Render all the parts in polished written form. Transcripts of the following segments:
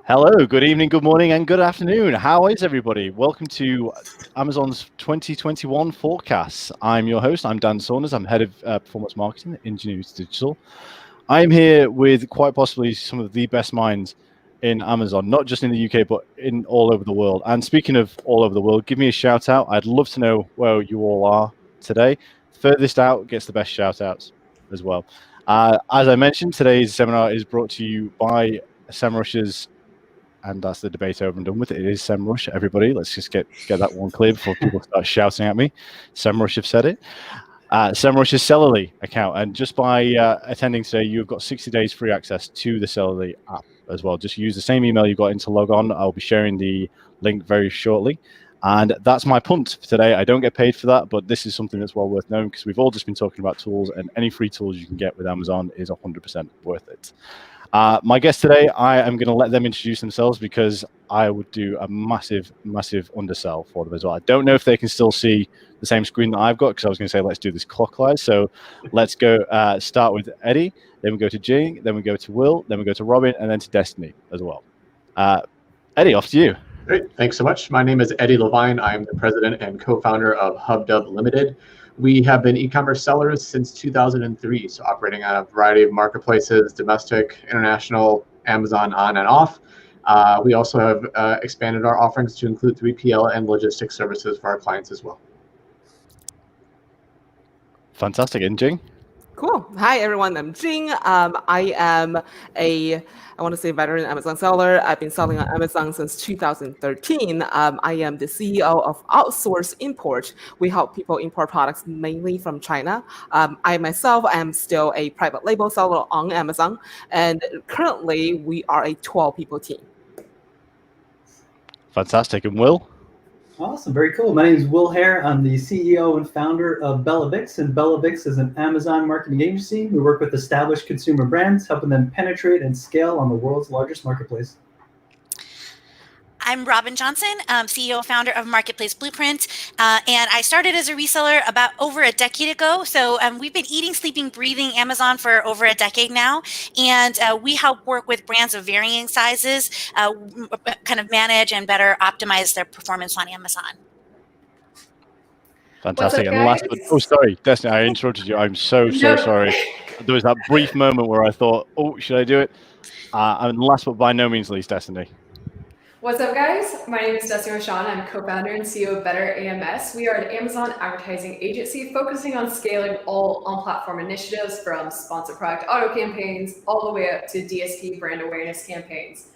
Hello, good evening, good morning, and good afternoon. How is everybody? Welcome to Amazon's 2021 forecasts. I'm your host. I'm Dan Saunders. I'm head of performance marketing at Ingenuity Digital. I am here with quite possibly some of the best minds in Amazon, not just in the UK, but in all over the world. And speaking of all over the world, give me a shout out. I'd love to know where you all are today. Furthest out gets the best shout outs as well. As I mentioned, today's seminar is brought to you by SEMrush's, and that's the debate over and done with. It is SEMrush, everybody. Let's just get that one clear before people start shouting at me. SEMrush have said it. SEMrush's Celery account, and just by attending today, you've got 60 days free access to the Celery app as well. Just use the same email you got in to log on. I'll be sharing the link very shortly. And that's my punt for today. I don't get paid for that, but this is something that's well worth knowing because we've all just been talking about tools, and any free tools you can get with Amazon is 100% worth it. My guest today, I am going to let them introduce themselves because I would do a massive, massive undersell for them as well. I don't know if they can still see the same screen that I've got because I was going to say, let's do this clockwise. So let's go start with Eddie, then we go to Jing, then we go to Will, then we go to Robin, and then to Destiny as well. Eddie, off to you. Great, thanks so much. My name is Eddie Levine. I'm the president and co-founder of HubDub Limited. We have been e-commerce sellers since 2003, so operating on a variety of marketplaces, domestic, international, Amazon on and off. We also have expanded our offerings to include 3PL and logistics services for our clients as well. Fantastic. And Jing? Cool. Hi, everyone. I'm Jing. I am I want to say veteran Amazon seller. I've been selling on Amazon since 2013. I am the CEO of Outsource Import. We help people import products mainly from China. I myself am still a private label seller on Amazon. And currently, we are a 12-people team. Fantastic. And Will? Awesome, very cool. My name is Will Hare. I'm the CEO and founder of BellaVix, and BellaVix is an Amazon marketing agency. We work with established consumer brands, helping them penetrate and scale on the world's largest marketplace. I'm Robin Johnson, CEO and founder of Marketplace Blueprint, and I started as a reseller about over a decade ago. So we've been eating, sleeping, breathing Amazon for over a decade now, and we help work with brands of varying sizes, kind of manage and better optimize their performance on Amazon. Fantastic. And last but sorry, Destiny, I interrupted you. I'm so sorry. There was that brief moment where I thought, oh, should I do it? And last but by no means least, Destiny. What's up, guys? My name is Destiny Rashawn. I'm co-founder and CEO of Better AMS. We are an Amazon advertising agency focusing on scaling all on-platform initiatives from sponsored product auto campaigns all the way up to DSP brand awareness campaigns.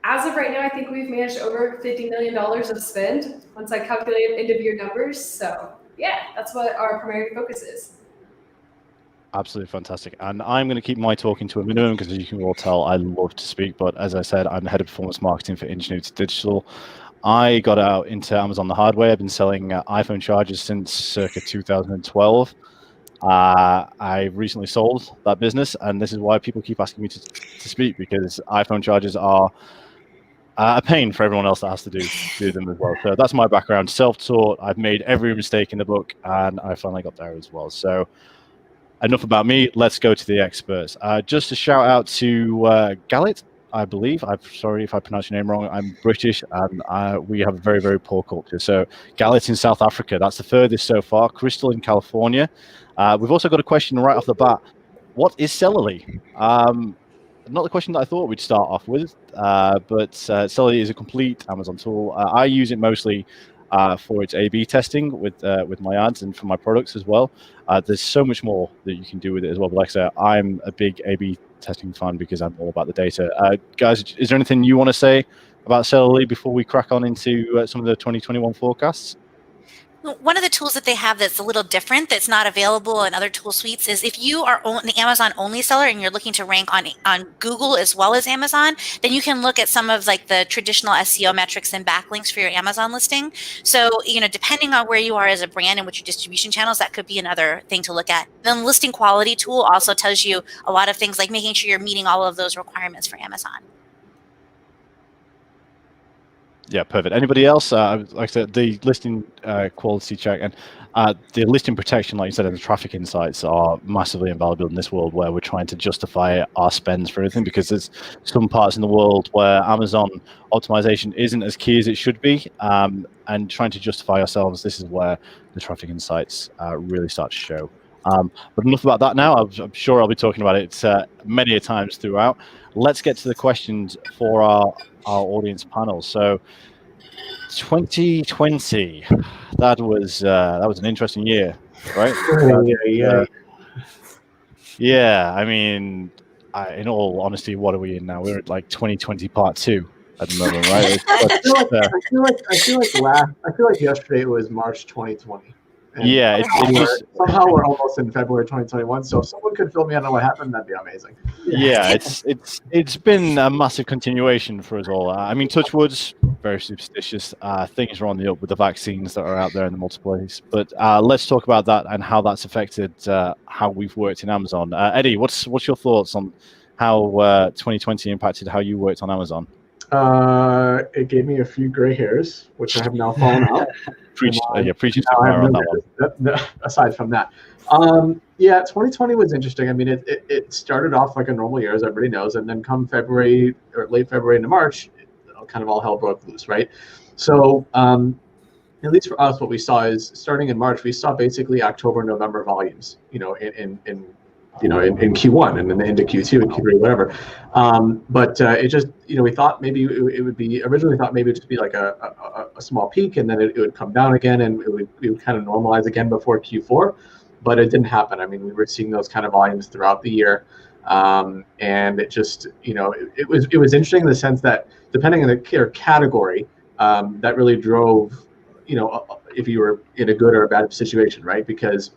As of right now, I think we've managed over $50 million of spend once I calculate end-of-year numbers. So yeah, that's what our primary focus is. Absolutely fantastic. And I'm going to keep my talking to a minimum because, as you can all tell, I love to speak. But as I said, I'm the head of performance marketing for Ingenuity Digital. I got out into Amazon the hard way. I've been selling iPhone chargers since circa 2012. I recently sold that business, and this is why people keep asking me to speak, because iPhone chargers are a pain for everyone else that has to do them as well. So that's my background, self-taught. I've made every mistake in the book, and I finally got there as well. So enough about me. Let's go to the experts. Just a shout out to Galit, I believe. I'm sorry if I pronounce your name wrong. I'm British, and we have a very, very poor culture. So Galit in South Africa, that's the furthest so far. Crystal in California. We've also got a question right off the bat. What is Celery? Not the question that I thought we'd start off with, but Celery is a complete Amazon tool. I use it mostly for its A/B testing with my ads and for my products as well. There's so much more that you can do with it as well. But like I said, I'm a big A/B testing fan because I'm all about the data. Guys, is there anything you want to say about Celery before we crack on into some of the 2021 forecasts? One of the tools that they have that's a little different, that's not available in other tool suites, is if you are an Amazon only seller and you're looking to rank on Google as well as Amazon, then you can look at some of like the traditional SEO metrics and backlinks for your Amazon listing. So, depending on where you are as a brand and which your distribution channels, that could be another thing to look at. Then listing quality tool also tells you a lot of things, like making sure you're meeting all of those requirements for Amazon. Yeah, perfect. Anybody else? Like I said, the listing quality check and the listing protection, like you said, and the traffic insights are massively invaluable in this world where we're trying to justify our spends for everything, because there's some parts in the world where Amazon optimization isn't as key as it should be, and trying to justify ourselves, this is where the traffic insights really start to show. But enough about that now. I'm sure I'll be talking about it many a times throughout. Let's get to the questions for our audience panel. So 2020, that was an interesting year, right? Yeah, I mean, in all honesty, what are we in now? We're at like 2020 part 2 at the moment, right? I feel like yesterday it was March 2020. And yeah, somehow we're almost in February 2021. So if someone could fill me in on what happened, that'd be amazing. Yeah, it's been a massive continuation for us all. I mean, touch wood's very superstitious. Things are on the up with the vaccines that are out there in the multiplace. But let's talk about that and how that's affected how we've worked in Amazon. Eddie, what's your thoughts on how 2020 impacted how you worked on Amazon? It gave me a few gray hairs, which I have now fallen out. Preaching to the choir on that one. Aside from that, 2020 was interesting. I mean, it started off like a normal year, as everybody knows, and then come February or late February into March, kind of all hell broke loose, right? So, at least for us, what we saw is starting in March, we saw basically October, November volumes, in Q1 and then into Q2 and Q3, whatever. But it just, we thought maybe it would be, originally thought maybe it would just be like a small peak, and then it would come down again, and it would kind of normalize again before Q4, but it didn't happen. I mean, we were seeing those kind of volumes throughout the year. And it just, it was interesting in the sense that depending on the category, that really drove, if you were in a good or a bad situation, right? Because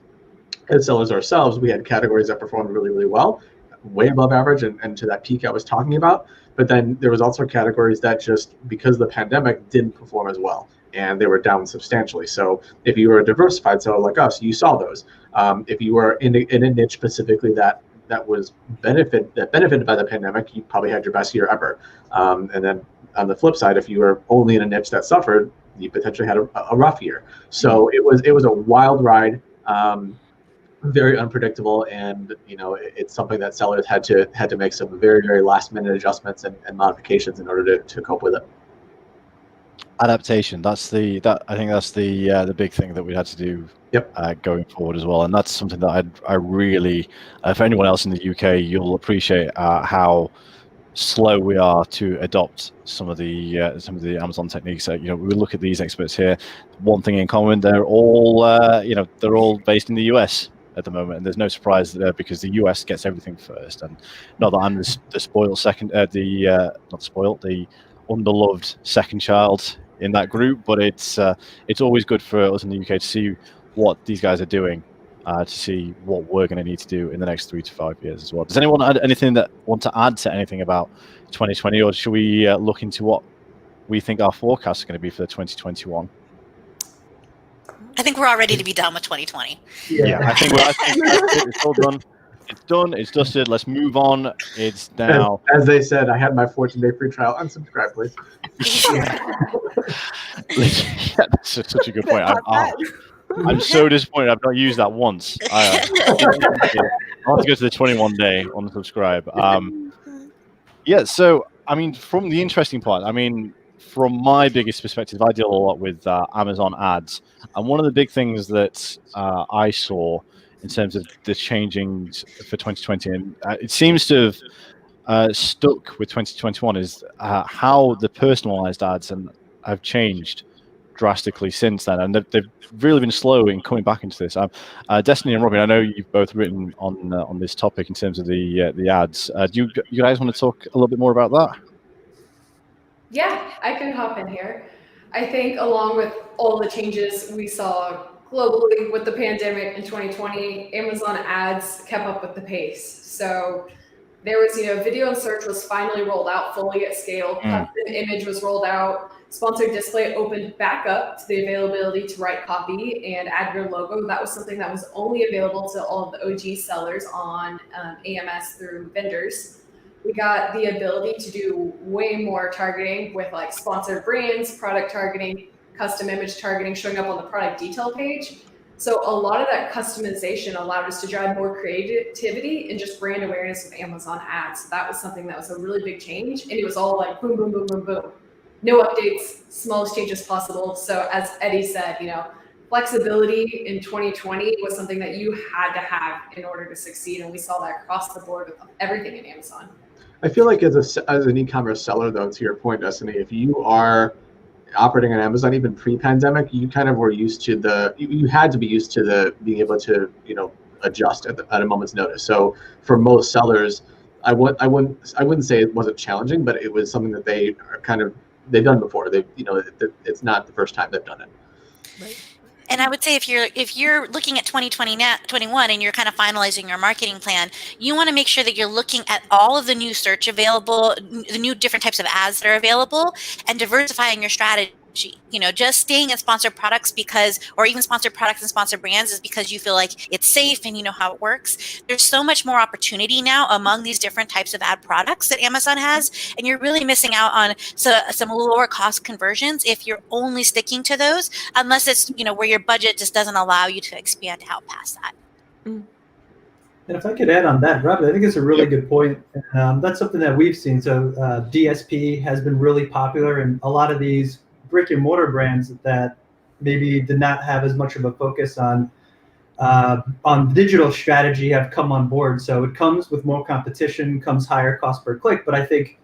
as sellers ourselves, we had categories that performed really, really well, way above average, and to that peak I was talking about. But then there was also categories that just, because of the pandemic, didn't perform as well, and they were down substantially. So if you were a diversified seller like us, you saw those. If you were in a niche specifically that was benefited by the pandemic, you probably had your best year ever. And then on the flip side, if you were only in a niche that suffered, you potentially had a rough year. So it was a wild ride. Very unpredictable, and it's something that sellers had to make some very, very last minute adjustments and modifications in order to cope with it. Adaptation. I think that's the big thing that we had to do. Yep. Going forward as well, and that's something that I really, for anyone else in the UK, you'll appreciate how slow we are to adopt some of the Amazon techniques. We look at these experts here. One thing in common: they're all based in the US at the moment, and there's no surprise there because the US gets everything first. And not that I'm the spoiled second, the underloved second child in that group, but it's always good for us in the UK to see what these guys are doing, to see what we're going to need to do in the next 3 to 5 years as well. Does anyone add anything that want to add to anything about 2020, or should we look into what we think our forecasts are going to be for 2021? I think we're all ready to be done with 2020. Yeah, I think it's all done. It's done. It's dusted. Let's move on. It's now. As they said, I had my 14-day free trial. Unsubscribe, please. Yeah, that's such a good point. I'm so disappointed I've not used that once. I have to go to the 21-day unsubscribe. Yeah, so, I mean, from the interesting part, from my biggest perspective, I deal a lot with Amazon ads. And one of the big things that I saw in terms of the changings for 2020, and it seems to have stuck with 2021, is how the personalized ads have changed drastically since then, and they've really been slow in coming back into this. Destiny and Robin, I know you've both written on this topic in terms of the ads. Do you guys want to talk a little bit more about that? Yeah, I can hop in here. I think along with all the changes we saw globally with the pandemic in 2020, Amazon ads kept up with the pace. So there was, video and search was finally rolled out fully at scale. Custom image was rolled out. Sponsored display opened back up to the availability to write copy and add your logo. That was something that was only available to all of the OG sellers on AMS through vendors. We got the ability to do way more targeting with like sponsored brands, product targeting, custom image targeting showing up on the product detail page. So a lot of that customization allowed us to drive more creativity and just brand awareness of Amazon ads. So that was something that was a really big change. And it was all like boom, boom, boom, boom, boom. No updates, smallest changes possible. So as Eddie said, flexibility in 2020 was something that you had to have in order to succeed. And we saw that across the board with everything in Amazon. I feel like as an e-commerce seller, though, to your point, Destiny, if you are operating on Amazon even pre-pandemic, you kind of were used to you had to be used to being able to adjust at a moment's notice. So for most sellers, I wouldn't say it wasn't challenging, but it was something that they've done before. It's not the first time they've done it. Right. And I would say if you're looking at 2021 and you're kind of finalizing your marketing plan, you want to make sure that you're looking at all of the new search available, the new different types of ads that are available, and diversifying your strategy. Just staying in sponsored products or even sponsored products and sponsored brands is because you feel like it's safe and you know how it works. There's so much more opportunity now among these different types of ad products that Amazon has, and you're really missing out on some lower cost conversions if you're only sticking to those, unless it's where your budget just doesn't allow you to expand out past that. And if I could add on that, Robert, I think it's a really good point. That's something that we've seen. So DSP has been really popular, and a lot of these brick and mortar brands that maybe did not have as much of a focus on digital strategy have come on board. So it comes with more competition, comes higher cost per click. But I think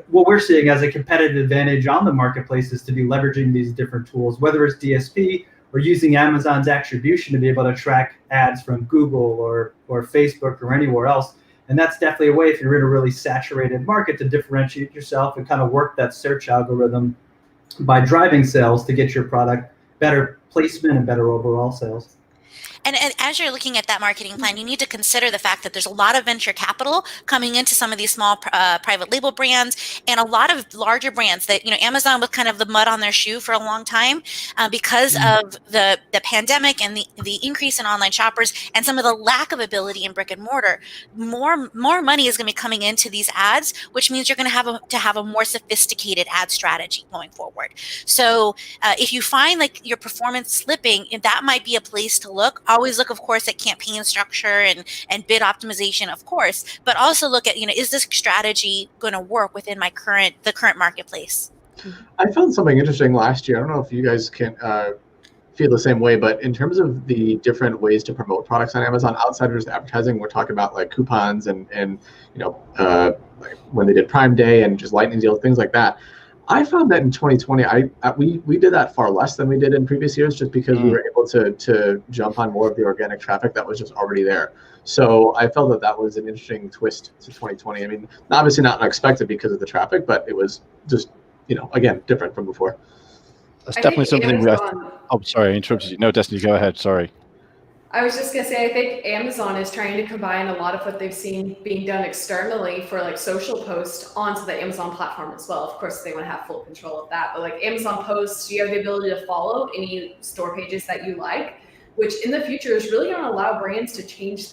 what we're seeing as a competitive advantage on the marketplace is to be leveraging these different tools, whether it's DSP or using Amazon's attribution to be able to track ads from Google or Facebook or anywhere else. And that's definitely a way, if you're in a really saturated market, to differentiate yourself and kind of work that search algorithm by driving sales to get your product better placement and better overall sales. And as you're looking at that marketing plan, you need to consider the fact that there's a lot of venture capital coming into some of these small private label brands, and a lot of larger brands that, Amazon was kind of the mud on their shoe for a long time because of the pandemic and the increase in online shoppers and some of the lack of ability in brick and mortar. More money is going to be coming into these ads, which means you're going to have a more sophisticated ad strategy going forward. So if you find like your performance slipping, that might be a place to look. Always look, of course, at campaign structure and bid optimization, of course, but also look at, is this strategy going to work within the current marketplace? I found something interesting last year. I don't know if you guys can feel the same way, but in terms of the different ways to promote products on Amazon outside of just advertising, we're talking about like coupons and like when they did Prime Day and just lightning deals, things like that. I found that in 2020, we did that far less than we did in previous years, just because we were able to jump on more of the organic traffic that was just already there. So I felt that was an interesting twist to 2020. I mean, obviously not unexpected because of the traffic, but it was just, again, different from before. That's definitely something. Oh, sorry, I interrupted you. No, Destiny, go ahead. Sorry. I was just going to say, I think Amazon is trying to combine a lot of what they've seen being done externally for like social posts onto the Amazon platform as well. Of course, they want to have full control of that. But like Amazon posts, you have the ability to follow any store pages that you like, which in the future is really going to allow brands to change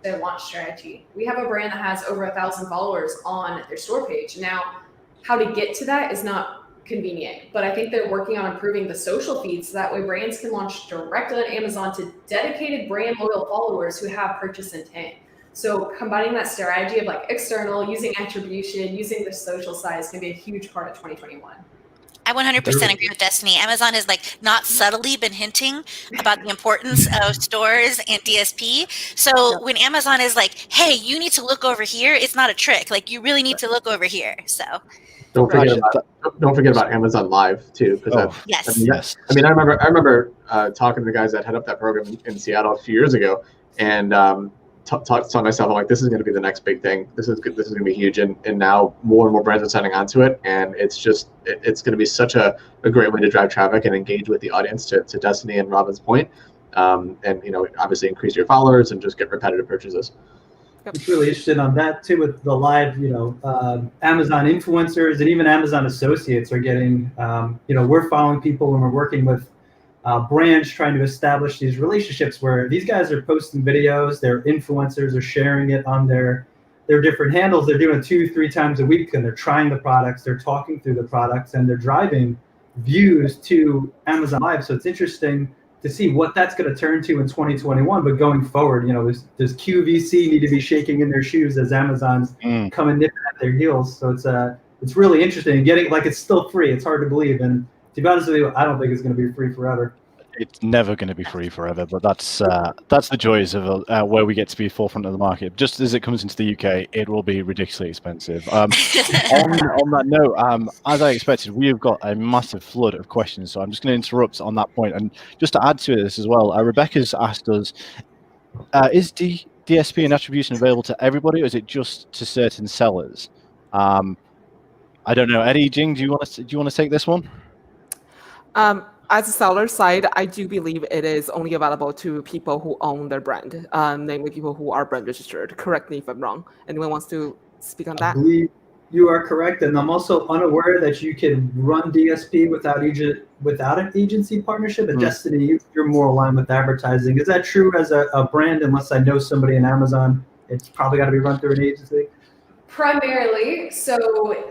their launch strategy. We have a brand that has over 1,000 followers on their store page. Now, how to get to that is not convenient, but I think they're working on improving the social feeds so that way brands can launch directly on Amazon to dedicated brand loyal followers who have purchase intent. So combining that strategy of like external, using attribution, using the social side is going to be a huge part of 2021. I 100% agree with Destiny. Amazon has not subtly been hinting about the importance of stores and DSP. So when Amazon is like, hey, you need to look over here, it's not a trick. Like you really need to look over here. So don't forget about Amazon Live too, because yes. I mean, I remember talking to the guys that head up that program in Seattle a few years ago, and talked to myself, I'm like, this is going to be the next big thing. This is going to be huge, and now more and more brands are signing on to it, and it's going to be such a great way to drive traffic and engage with the audience. To Destiny and Robin's point, and obviously increase your followers and just get repetitive purchases. It's really interesting on that too with the live, Amazon influencers and even Amazon associates are getting, we're following people when we're working with brands trying to establish these relationships where these guys are posting videos, their influencers are sharing it on their their different handles, they're doing it 2-3 times a week, and they're trying the products, they're talking through the products, and they're driving views to Amazon Live. So it's interesting to see what that's going to turn to in 2021. But going forward, does QVC need to be shaking in their shoes as Amazon's coming nipping at their heels? So it's really interesting. Getting it's still free. It's hard to believe, and to be honest with you, I don't think it's going to be free forever. It's never going to be free forever, but that's the joys of where we get to be forefront of the market. Just as it comes into the UK, it will be ridiculously expensive. On that note, as I expected, we have got a massive flood of questions, so I'm just going to interrupt on that point. And just to add to this as well, Rebecca's asked us, is DSP and attribution available to everybody, or is it just to certain sellers? I don't know. Eddie, Jing, do you want to take this one? As a seller side, I do believe it is only available to people who own their brand, namely people who are brand registered. Correct me if I'm wrong. Anyone wants to speak on that? I believe you are correct, and I'm also unaware that you can run DSP without an agency partnership. At Destiny, you're more aligned with advertising. Is that true as a brand? Unless I know somebody in Amazon, it's probably got to be run through an agency. Primarily, so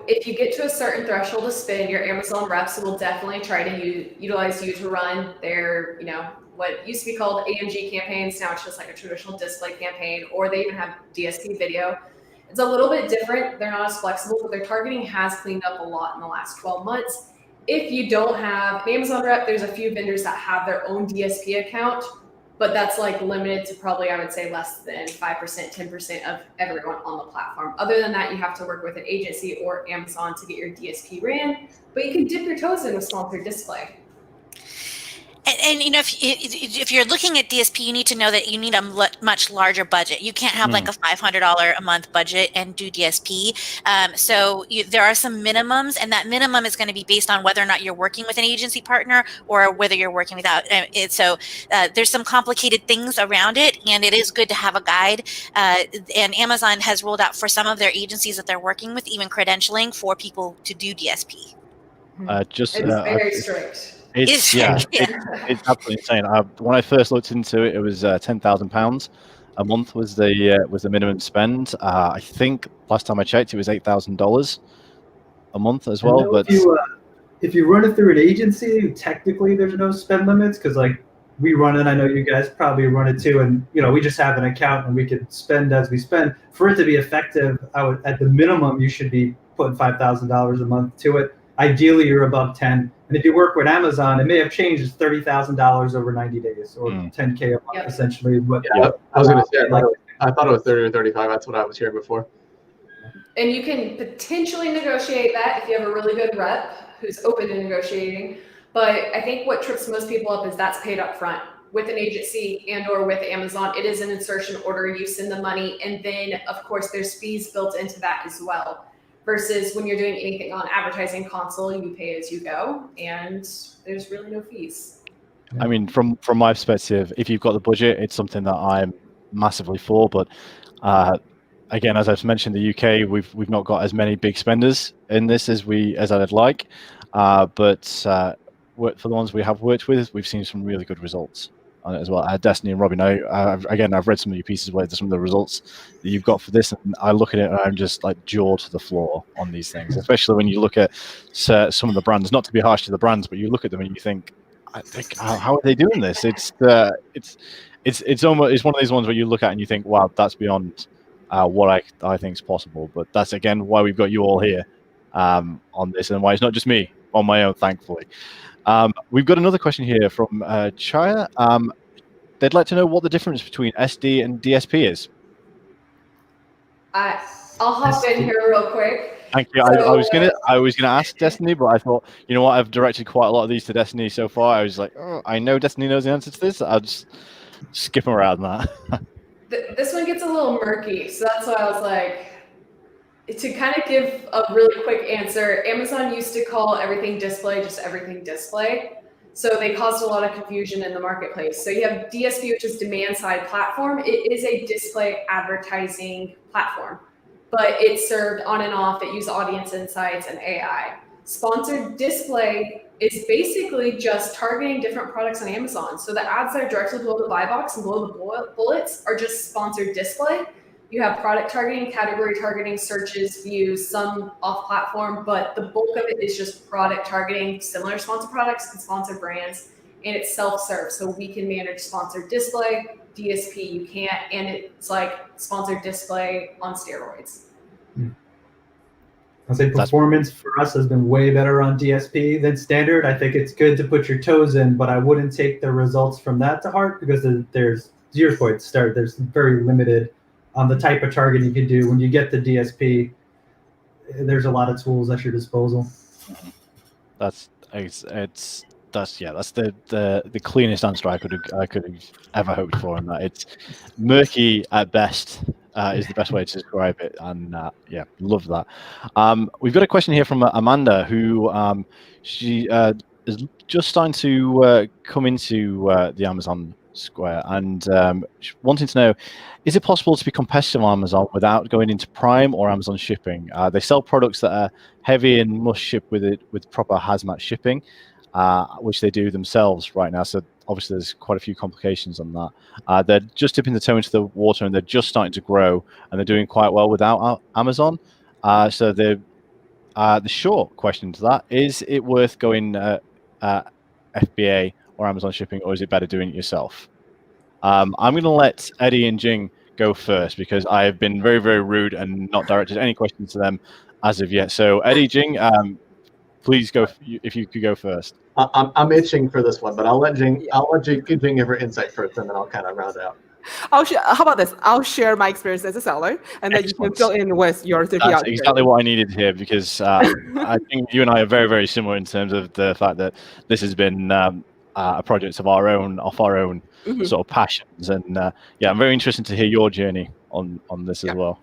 if you get to a certain threshold of spend, your Amazon reps will definitely try to utilize you to run their, what used to be called AMG campaigns. Now it's just like a traditional display campaign, or they even have DSP video. It's a little bit different. They're not as flexible, but their targeting has cleaned up a lot in the last 12 months. If you don't have an Amazon rep, there's a few vendors that have their own DSP account, but that's limited to probably, I would say, less than 5%, 10% of everyone on the platform. Other than that, you have to work with an agency or Amazon to get your DSP ran, but you can dip your toes in with sponsored display. And if you're looking at DSP, you need to know that you need a much larger budget. You can't have a $500 a month budget and do DSP. So there are some minimums, and that minimum is going to be based on whether or not you're working with an agency partner or whether you're working without it. So there's some complicated things around it, and it is good to have a guide. And Amazon has rolled out for some of their agencies that they're working with, even credentialing for people to do DSP. It's very strict. It's absolutely insane. When I first looked into it, it was £10,000 a month was the minimum spend. I think last time I checked, it was $8,000 a month as well. But if you run it through an agency, technically there's no spend limits, because we run it. I know you guys probably run it too, and we just have an account and we could spend as we spend. For it to be effective, at the minimum you should be putting $5,000 a month to it. Ideally, you're above 10. And if you work with Amazon, it may have changed. It's $30,000 over 90 days, or $10K a month, essentially. But I was going to say, I thought it was 30 or 35. That's what I was hearing before. And you can potentially negotiate that if you have a really good rep who's open to negotiating. But I think what trips most people up is that's paid up front. With an agency and or with Amazon, it is an insertion order. You send the money, and then, of course, there's fees built into that as well. Versus when you're doing anything on advertising console, you pay as you go, and there's really no fees. I mean, from my perspective, if you've got the budget, it's something that I'm massively for. But again, as I've mentioned, the UK, we've not got as many big spenders in this as I'd like. But for the ones we have worked with, we've seen some really good results on it as well. Destiny and Robin, I've read some of your pieces where some of the results that you've got for this, and I look at it and I'm just jaw to the floor on these things, especially when you look at some of the brands. Not to be harsh to the brands, but you look at them and you think, how are they doing this? It's one of these ones where you look at and you think, wow, that's beyond what I think is possible. But that's again why we've got you all here on this, and why it's not just me on my own, thankfully. We've got another question here from Chaya. They'd like to know what the difference between SD and DSP is. I'll hop in here real quick. Thank you. So, I was gonna ask Destiny, but I thought, you know what, I've directed quite a lot of these to Destiny so far. I was like, I know Destiny knows the answer to this. I'll just skip around that. This one gets a little murky, so that's why I was like, to kind of give a really quick answer, Amazon used to call everything display just everything display. So they caused a lot of confusion in the marketplace. So you have DSP, which is demand side platform. It is a display advertising platform, but it's served on and off. It uses audience insights and AI. Sponsored display is basically just targeting different products on Amazon. So the ads that are directly below the buy box and below the bullets are just sponsored display. You have product targeting, category targeting, searches, views, some off-platform, but the bulk of it is just product targeting, similar sponsored products and sponsored brands, and it's self-serve. So we can manage sponsored display, DSP you can't, and it's like sponsored display on steroids. I'll say performance for us has been way better on DSP than standard. I think it's good to put your toes in, but I wouldn't take the results from that to heart because there's, to your point, there's very limited on the type of targeting you can do. When you get the DSP, there's a lot of tools at your disposal. That's the cleanest answer I could have ever hoped for, and that it's murky at best is the best way to describe it. And yeah, love that. We've got a question here from Amanda, who she is just starting to come into the Amazon Square, and wanting to know, is it possible to be competitive on Amazon without going into Prime or Amazon shipping? They sell products that are heavy and must ship with proper hazmat shipping, which they do themselves right now. So obviously there's quite a few complications on that. They're just dipping the toe into the water, and they're just starting to grow, and they're doing quite well without Amazon. So the short question to that, is it worth going FBA or Amazon shipping, or is it better doing it yourself? I'm going to let Eddie and Jing go first because I have been very, very rude and not directed any questions to them as of yet. So Eddie, Jing, please go if you could go first. I'm itching for this one, but I'll let Jing give her insight first, and then I'll kind of round it out. How about this? I'll share my experience as a seller, and then you can fill in with your 30 That's exactly what I needed here, because I think you and I are very, very similar in terms of the fact that this has been a project of our own sort of passions, and yeah, I'm very interested to hear your journey on this as well.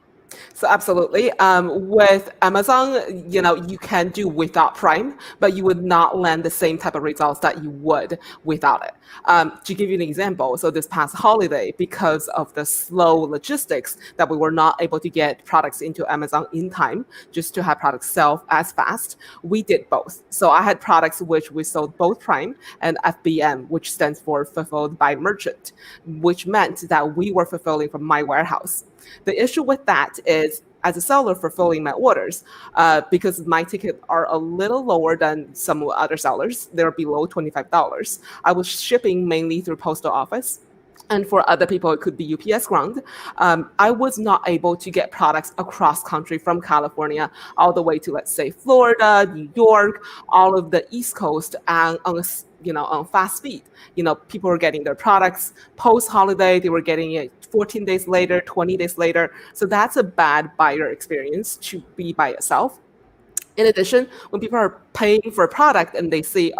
So absolutely. With Amazon, you can do without Prime, but you would not land the same type of results that you would without it. To give you an example, so this past holiday, because of the slow logistics that we were not able to get products into Amazon in time, just to have products sell as fast, we did both. So I had products which we sold both Prime and FBM, which stands for Fulfilled by Merchant, which meant that we were fulfilling from my warehouse. The issue with that is, as a seller fulfilling my orders, because my tickets are a little lower than some other sellers, they're below $25. I was shipping mainly through postal office. And for other people, it could be UPS ground. I was not able to get products across country from California all the way to, let's say, Florida, New York, all of the East Coast, and on fast speed. People were getting their products post-holiday. They were getting it 14 days later, 20 days later. So that's a bad buyer experience to be by yourself. In addition, when people are paying for a product and they see,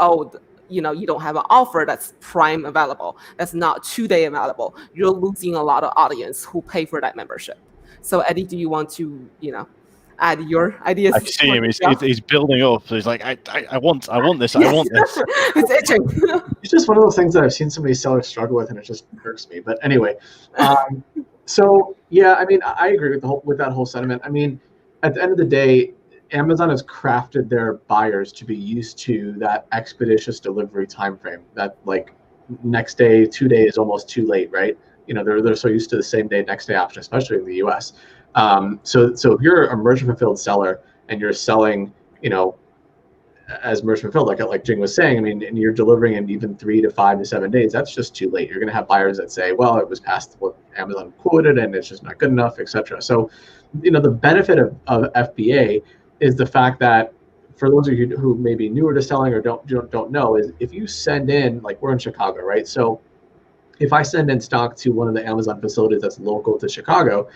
you don't have an offer that's Prime available, that's not 2-day available, you're losing a lot of audience who pay for that membership. So Eddie, do you want to, add your ideas? I see him. He's building up. So he's like, I want this. Yes. I want this. It's itching. It's just one of those things that I've seen so many sellers struggle with, and it just irks me. But anyway, so yeah, I mean, I agree with that whole sentiment. I mean, at the end of the day, Amazon has crafted their buyers to be used to that expeditious delivery time frame. That like next day, 2 days is almost too late, right? They're so used to the same day, next day option, especially in the US. So if you're a merchant fulfilled seller and you're selling, as merchant fulfilled, like Jing was saying, I mean, and you're delivering in even 3 to 5 to 7 days, that's just too late. You're going to have buyers that say, well, it was past what Amazon quoted and it's just not good enough, etc. So, the benefit of FBA is the fact that for those of you who may be newer to selling or don't know, is if you send in, like we're in Chicago, right? So if I send in stock to one of the Amazon facilities that's local to Chicago,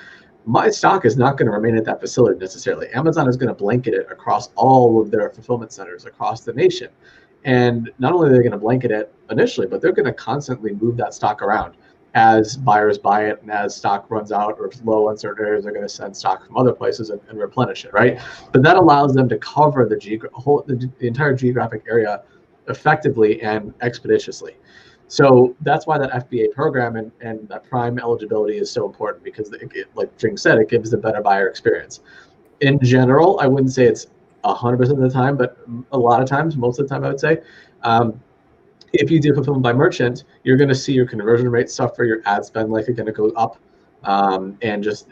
my stock is not going to remain at that facility necessarily. Amazon is going to blanket it across all of their fulfillment centers across the nation. And not only are they going to blanket it initially, but they're going to constantly move that stock around. As buyers buy it and as stock runs out or it's low in certain areas, they're going to send stock from other places and replenish it, right? But that allows them to cover the entire geographic area effectively and expeditiously. So that's why that FBA program and that Prime eligibility is so important, because like Jing said, it gives a better buyer experience. In general, I wouldn't say it's 100% of the time, but a lot of times, most of the time I would say, if you do fulfillment by merchant, you're going to see your conversion rate suffer, your ad spend likely going to go up. and just,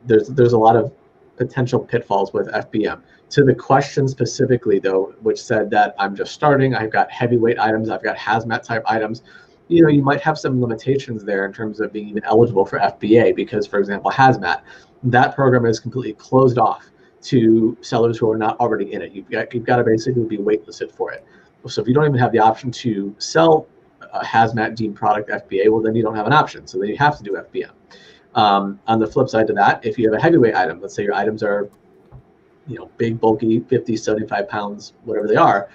there's a lot of potential pitfalls with FBM. To the question specifically, though, which said that I'm just starting, I've got heavyweight items, I've got hazmat type items, you might have some limitations there in terms of being even eligible for FBA because, for example, hazmat, that program is completely closed off to sellers who are not already in it. You've got to basically be waitlisted for it. So if you don't even have the option to sell a hazmat deemed product FBA, well, then you don't have an option. So then you have to do FBM. On the flip side to that, if you have a heavyweight item, let's say your items are, big, bulky, 50, 75 pounds, whatever they are,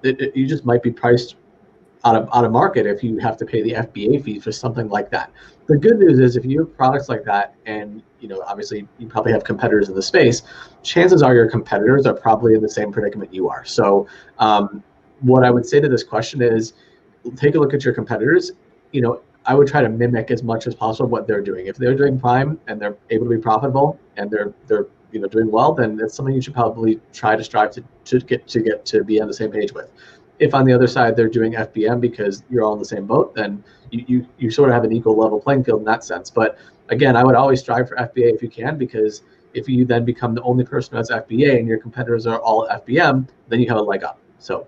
you just might be priced out of market if you have to pay the FBA fee for something like that. The good news is if you have products like that, and obviously you probably have competitors in the space, chances are your competitors are probably in the same predicament you are. So what I would say to this question is take a look at your competitors. I would try to mimic as much as possible what they're doing. If they're doing Prime and they're able to be profitable and they're doing well, then it's something you should probably try to strive to get to be on the same page with. If on the other side they're doing FBM because you're all in the same boat, then you sort of have an equal level playing field in that sense. But again, I would always strive for FBA if you can, because if you then become the only person who has FBA and your competitors are all FBM, then you have a leg up. So.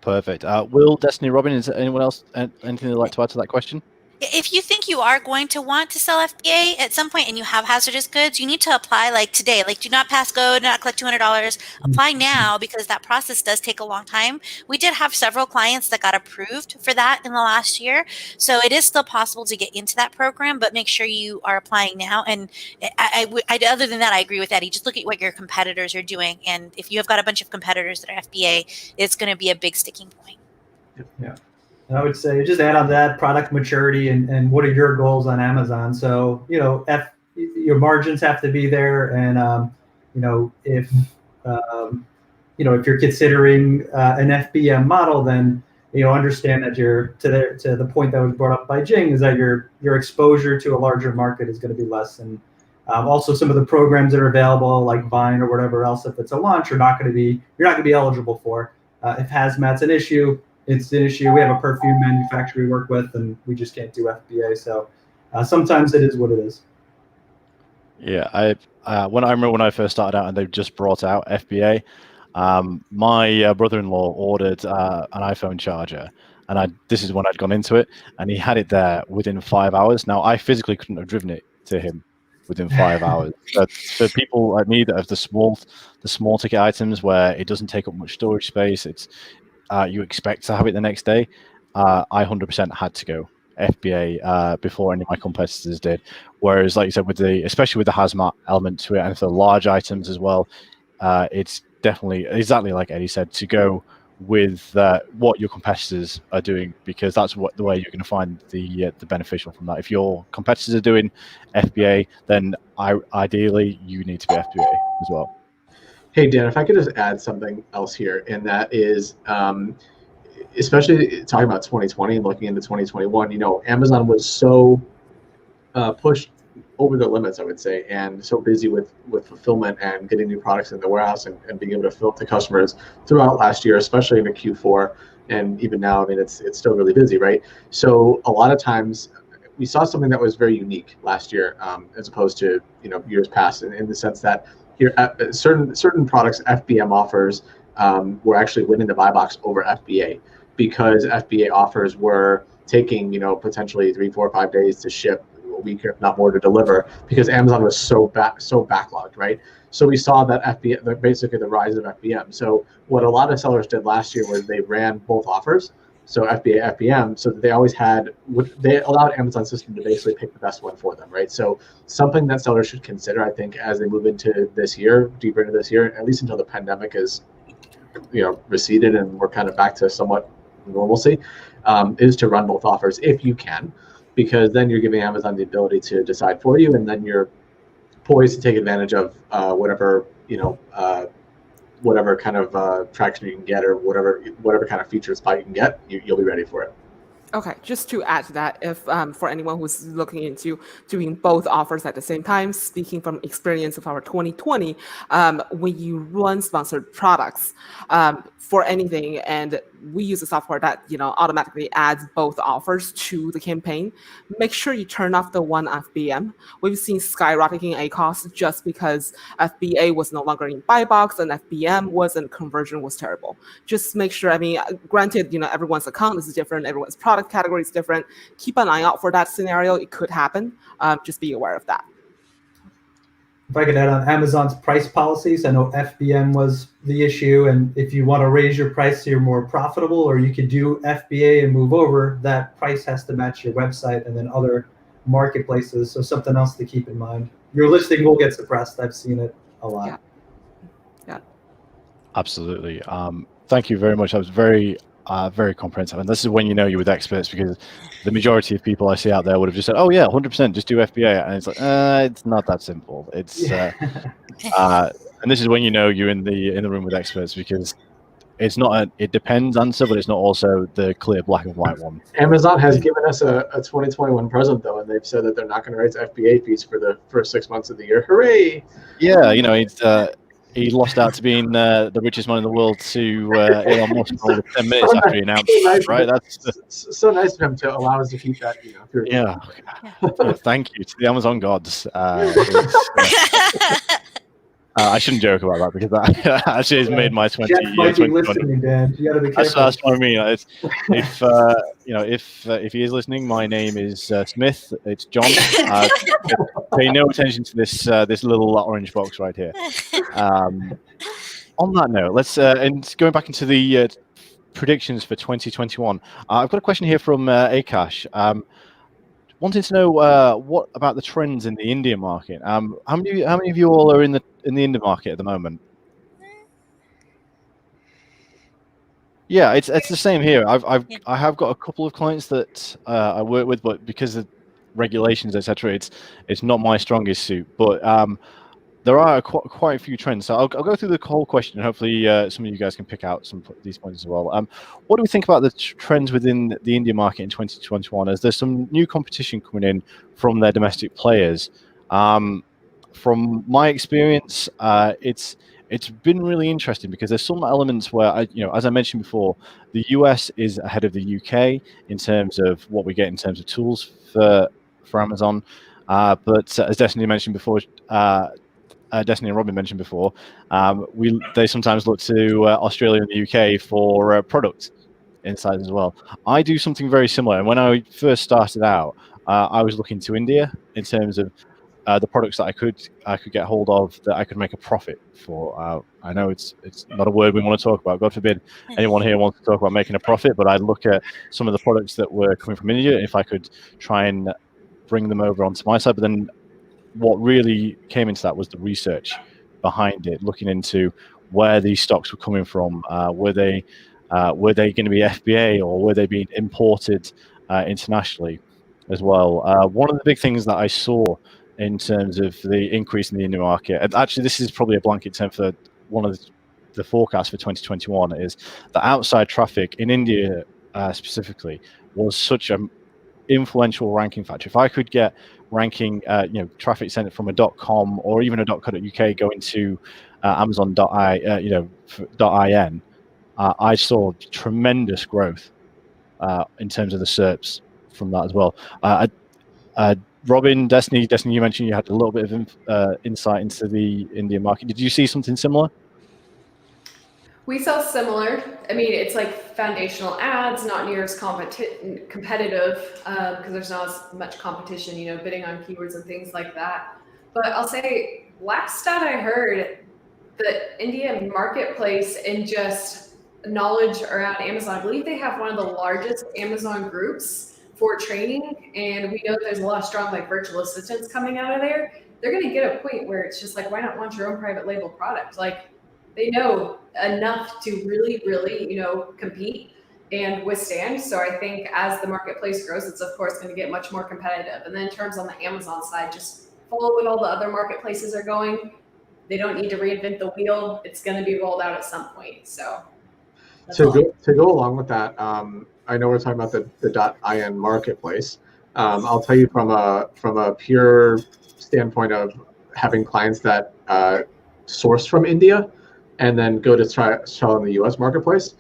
Perfect. Will, Destiny, Robin, is there anyone else, anything they'd like to add to that question? If you think you are going to want to sell FBA at some point and you have hazardous goods, you need to apply like today. Like, do not pass go, do not collect $200. Apply now, because that process does take a long time. We did have several clients that got approved for that in the last year. So it is still possible to get into that program, but make sure you are applying now. And other than that, I agree with Eddie. Just look at what your competitors are doing. And if you have got a bunch of competitors that are FBA, it's going to be a big sticking point. Yeah. I would say just add on that product maturity and what are your goals on Amazon. So, your margins have to be there. And, if you're considering an FBM model, then, understand that you're to the point that was brought up by Jing, is that your exposure to a larger market is going to be less. And also some of the programs that are available like Vine or whatever else, if it's a launch, you're not going to be eligible for. If hazmat's an issue, it's an issue. We have a perfume manufacturer we work with, and we just can't do FBA. So sometimes it is what it is. Yeah, I remember when I first started out and they just brought out FBA, my brother-in-law ordered an iPhone charger, and this is when I'd gone into it, and he had it there within 5 hours. Now, I physically couldn't have driven it to him within 5 hours. But for people like me that have the small ticket items where it doesn't take up much storage space, it's you expect to have it the next day. I 100% had to go FBA before any of my competitors did. Whereas, like you said, especially with the hazmat element to it, and for the large items as well, it's definitely exactly like Eddie said, to go with what your competitors are doing, because that's the way you're going to find the beneficial from that. If your competitors are doing FBA, then ideally you need to be FBA as well. Hey, Dan, if I could just add something else here, and that is, especially talking about 2020 and looking into 2021, Amazon was so pushed over their limits, I would say, and so busy with fulfillment and getting new products in the warehouse and being able to fill to customers throughout last year, especially into Q4, and even now, I mean, it's still really busy, right? So a lot of times we saw something that was very unique last year, as opposed to years past, in the sense that here certain products FBM offers were actually winning the buy box over FBA, because FBA offers were taking potentially 3, 4, 5 days to ship, a week if not more to deliver, because Amazon was so backlogged, right? So we saw that FBM, basically the rise of FBM. So what a lot of sellers did last year was they ran both offers, so FBA, FBM, so that they allowed Amazon system to basically pick the best one for them, right? So something that sellers should consider, I think, as they move into this year, deeper into this year, at least until the pandemic is, receded and we're kind of back to somewhat normalcy, is to run both offers if you can, because then you're giving Amazon the ability to decide for you, and then you're poised to take advantage of whatever kind of traction you can get, or whatever kind of feature spot you can get, you'll be ready for it. Okay, just to add to that, if for anyone who's looking into doing both offers at the same time, speaking from experience of our 2020, when you run sponsored products for anything, and we use a software that automatically adds both offers to the campaign, make sure you turn off the one FBM. We've seen skyrocketing ACoS just because FBA was no longer in buy box and FBM was, and conversion was terrible. Just make sure. I mean, granted, everyone's account is different, everyone's product category is different. Keep an eye out for that scenario. It could happen. Just be aware of that. If I could add on Amazon's price policies, I know FBM was the issue, and if you want to raise your price so you're more profitable, or you could do FBA and move over, that price has to match your website and then other marketplaces. So something else to keep in mind. Your listing will get suppressed. I've seen it a lot. Yeah. Absolutely. Thank you very much. That was very comprehensive. And this is when you're with experts, because the majority of people I see out there would have just said, "Oh yeah, 100%, just do FBA," and it's like, it's not that simple. It's and this is when you're in the room with experts, because it's not it depends answer, but it's not also the clear black and white one. Amazon has given us a 2021 present though, and they've said that they're not going to raise FBA fees for the first 6 months of the year. Hooray! Yeah, he lost out to being the richest man in the world to Elon Musk for 10 minutes after he announced it, right? That's so nice of him to allow us to keep that. Yeah. Thank you to the Amazon gods. I shouldn't joke about that, because that actually has made my 2020. Listening, Dan. You gotta be careful. That's what I mean. If he is listening, my name is Smith. It's John. Pay no attention to this little orange box right here. On that note, let's and going back into the predictions for 2021. I've got a question here from Akash. Wanting to know what about the trends in the Indian market. How many of you all are in the Indian market at the moment? Yeah, it's the same here. I have got a couple of clients that I work with, but because of regulations, etc., it's not my strongest suit. But there are quite a few trends. So I'll go through the whole question, and hopefully some of you guys can pick out some of these points as well. What do we think about the trends within the Indian market in 2021? As there's some new competition coming in from their domestic players. From my experience, it's been really interesting, because there's some elements where as I mentioned before, the US is ahead of the UK in terms of what we get in terms of tools for Amazon. But as Destiny mentioned before. Destiny and Robin mentioned before, they sometimes look to Australia and the UK for product insights as well. I do something very similar, and when I first started out, I was looking to India in terms of the products that I could get hold of that I could make a profit for. I know it's not a word we want to talk about. God forbid anyone here wants to talk about making a profit, but I'd look at some of the products that were coming from India, if I could try and bring them over onto my side. But then what really came into that was the research behind it, looking into where these stocks were coming from. Were they going to be FBA, or were they being imported internationally as well? One of the big things that I saw in terms of the increase in the Indian market, and actually this is probably a blanket term for one of the forecasts for 2021, is the outside traffic in India specifically was such an influential ranking factor. If I could get ranking, traffic sent from a .com or even a .co.uk going to Amazon.in, I saw tremendous growth in terms of the SERPs from that as well. Robin, Destiny, you mentioned you had a little bit of insight into the Indian market. Did you see something similar? We saw similar. I mean, it's like foundational ads, not near as competitive because there's not as much competition, bidding on keywords and things like that. But I'll say, last stat I heard, the Indian marketplace and just knowledge around Amazon, I believe they have one of the largest Amazon groups for training, and we know there's a lot of strong virtual assistants coming out of there. They're going to get a point where it's just why not launch your own private label product? They know enough to really, really, compete and withstand. So I think as the marketplace grows, it's of course going to get much more competitive. And then in terms on the Amazon side, just follow what all the other marketplaces are going. They don't need to reinvent the wheel. It's going to be rolled out at some point. So to go along with that, I know we're talking about the .in marketplace. I'll tell you from a pure standpoint of having clients that source from India and then go to try sell in the U.S. marketplace.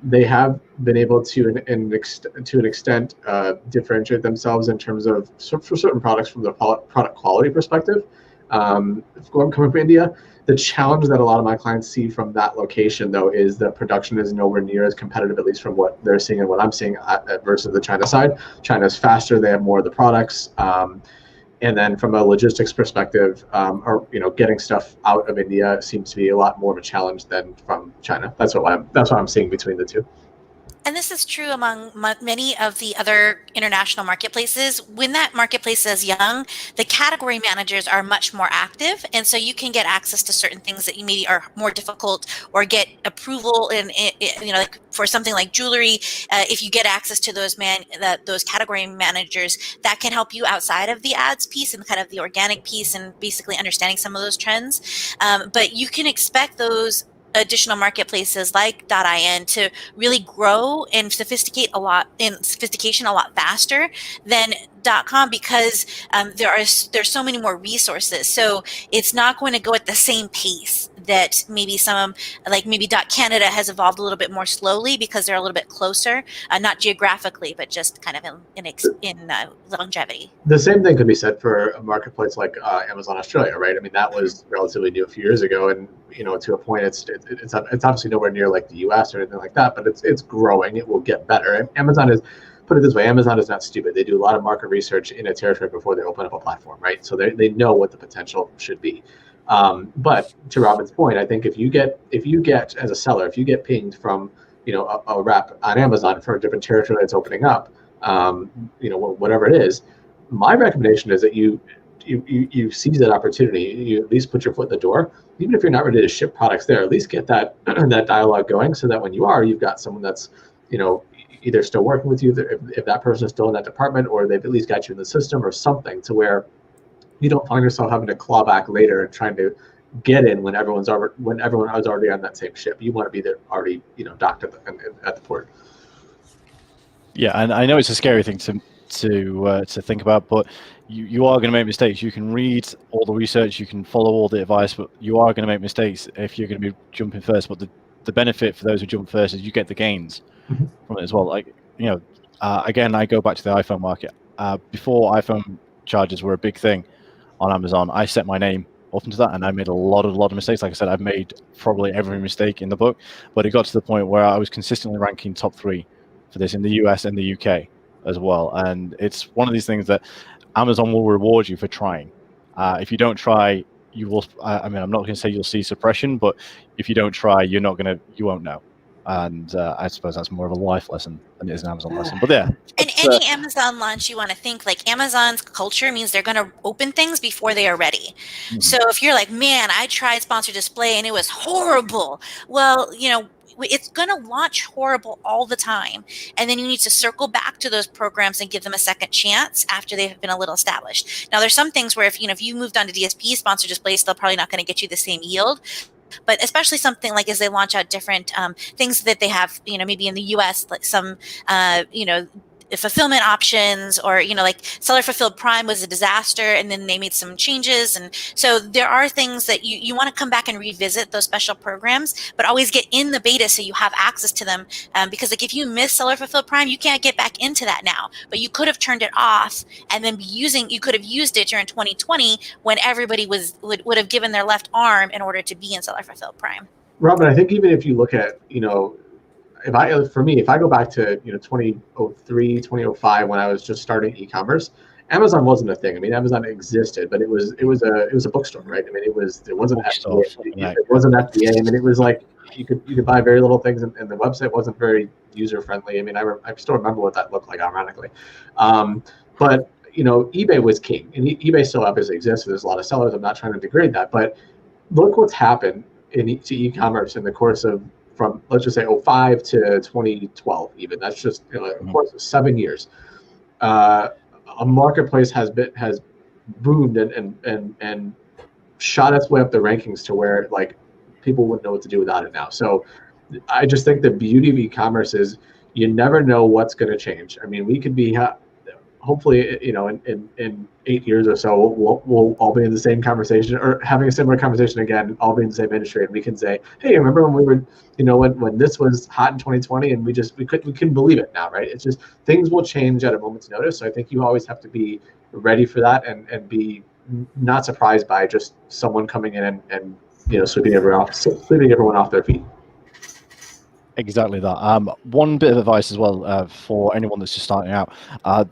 They have been able to an extent differentiate themselves in terms of for certain products from the product quality perspective. Coming from India, the challenge that a lot of my clients see from that location, though, is the production is nowhere near as competitive, at least from what they're seeing and what I'm seeing versus the China side. China's faster; they have more of the products. And then from a logistics perspective, or getting stuff out of India seems to be a lot more of a challenge than from China. That's what I'm seeing between the two. And this is true among many of the other international marketplaces. When that marketplace is young, the category managers are much more active. And so you can get access to certain things that you maybe are more difficult, or get approval in like for something like jewelry. If you get access to those category managers, that can help you outside of the ads piece and kind of the organic piece and basically understanding some of those trends. But you can expect those additional marketplaces like .in to really grow and sophistication a lot faster than .com, because there's so many more resources. So it's not going to go at the same pace that maybe maybe .canada has evolved a little bit more slowly because they're a little bit closer, not geographically, but just kind of in longevity. The same thing could be said for a marketplace like Amazon Australia, right? I mean, that was relatively new a few years ago, and to a point, it's obviously nowhere near like the U.S. or anything like that, but it's growing. It will get better. And Amazon is, put it this way, Amazon is not stupid. They do a lot of market research in a territory before they open up a platform, right? So they know what the potential should be. But to Robin's point, I think if you get as a seller, if you get pinged from a rep on Amazon for a different territory that's opening up, whatever it is, my recommendation is that you seize that opportunity. You at least put your foot in the door, even if you're not ready to ship products there. At least get that that dialogue going, so that when you are, you've got someone that's either still working with you, if that person is still in that department, or they've at least got you in the system or something, to where you don't find yourself having to claw back later and trying to get in when everyone is already on that same ship. You want to be there already, docked at the port. Yeah, and I know it's a scary thing to think about, but you are going to make mistakes. You can read all the research, you can follow all the advice, but you are going to make mistakes if you're going to be jumping first. But the benefit for those who jump first is you get the gains from it as well. Like, again, I go back to the iPhone market. Before iPhone chargers were a big thing on Amazon, I set my name up into that, and I made a lot of mistakes. Like I said, I've made probably every mistake in the book, but it got to the point where I was consistently ranking top 3 for this in the US and the UK as well. And it's one of these things that Amazon will reward you for trying. If you don't try, you will. I'm not going to say you'll see suppression, but if you don't try, you won't know. And I suppose that's more of a life lesson than it is an Amazon lesson. But yeah. And any Amazon launch, you want to think like Amazon's culture means they're going to open things before they are ready. Mm-hmm. So if you're like, man, I tried sponsored display and it was horrible. Well, it's going to launch horrible all the time. And then you need to circle back to those programs and give them a second chance after they've been a little established. Now, there's some things where if you moved on to DSP, sponsored display is still probably not going to get you the same yield. But especially something like as they launch out different things that they have, maybe in the US, like some, fulfillment options, or, like Seller Fulfilled Prime was a disaster, and then they made some changes. And so there are things that you want to come back and revisit those special programs, but always get in the beta so you have access to them. Because like if you miss Seller Fulfilled Prime, you can't get back into that now, but you could have turned it off and then you could have used it during 2020 when everybody would have given their left arm in order to be in Seller Fulfilled Prime. Robin, I think even if you look at, if I go back to 2003, 2005, when I was just starting e-commerce, Amazon wasn't a thing. I mean, Amazon existed, but it was a bookstore, right? I mean, it wasn't FDA. It wasn't FDA. I mean, it was like you could buy very little things, and the website wasn't very user friendly. I mean, I still remember what that looked like, ironically. But eBay was king, and eBay still obviously exists. There's a lot of sellers. I'm not trying to degrade that, but look what's happened to e-commerce in the course of, from let's just say 2005 to 2012, even. That's just of course 7 years. A marketplace has boomed and shot its way up the rankings to where like people wouldn't know what to do without it now. So I just think the beauty of e-commerce is you never know what's going to change. I mean, we could be hopefully, in 8 years or so, we'll all be in the same conversation or having a similar conversation again, all be in the same industry, and we can say, hey, remember when we were, when this was hot in 2020, and we couldn't believe it now, right? It's just things will change at a moment's notice. So I think you always have to be ready for that and be not surprised by just someone coming in and sweeping everyone off their feet. Exactly that. One bit of advice as well for anyone that's just starting out.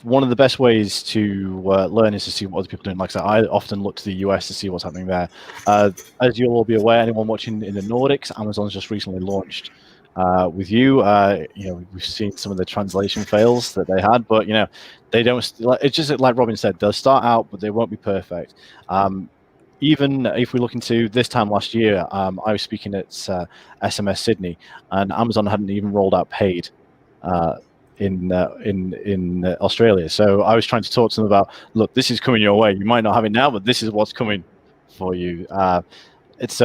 One of the best ways to learn is to see what other people are doing. Like I said, I often look to the US to see what's happening there. As you'll all be aware, anyone watching in the Nordics, Amazon's just recently launched with you. We've seen some of the translation fails that they had, but they don't. It's just like Robin said, they'll start out, but they won't be perfect. Even if we look into this time last year, I was speaking at SMS Sydney, and Amazon hadn't even rolled out paid in Australia. So I was trying to talk to them about, look, this is coming your way. You might not have it now, but this is what's coming for you. It's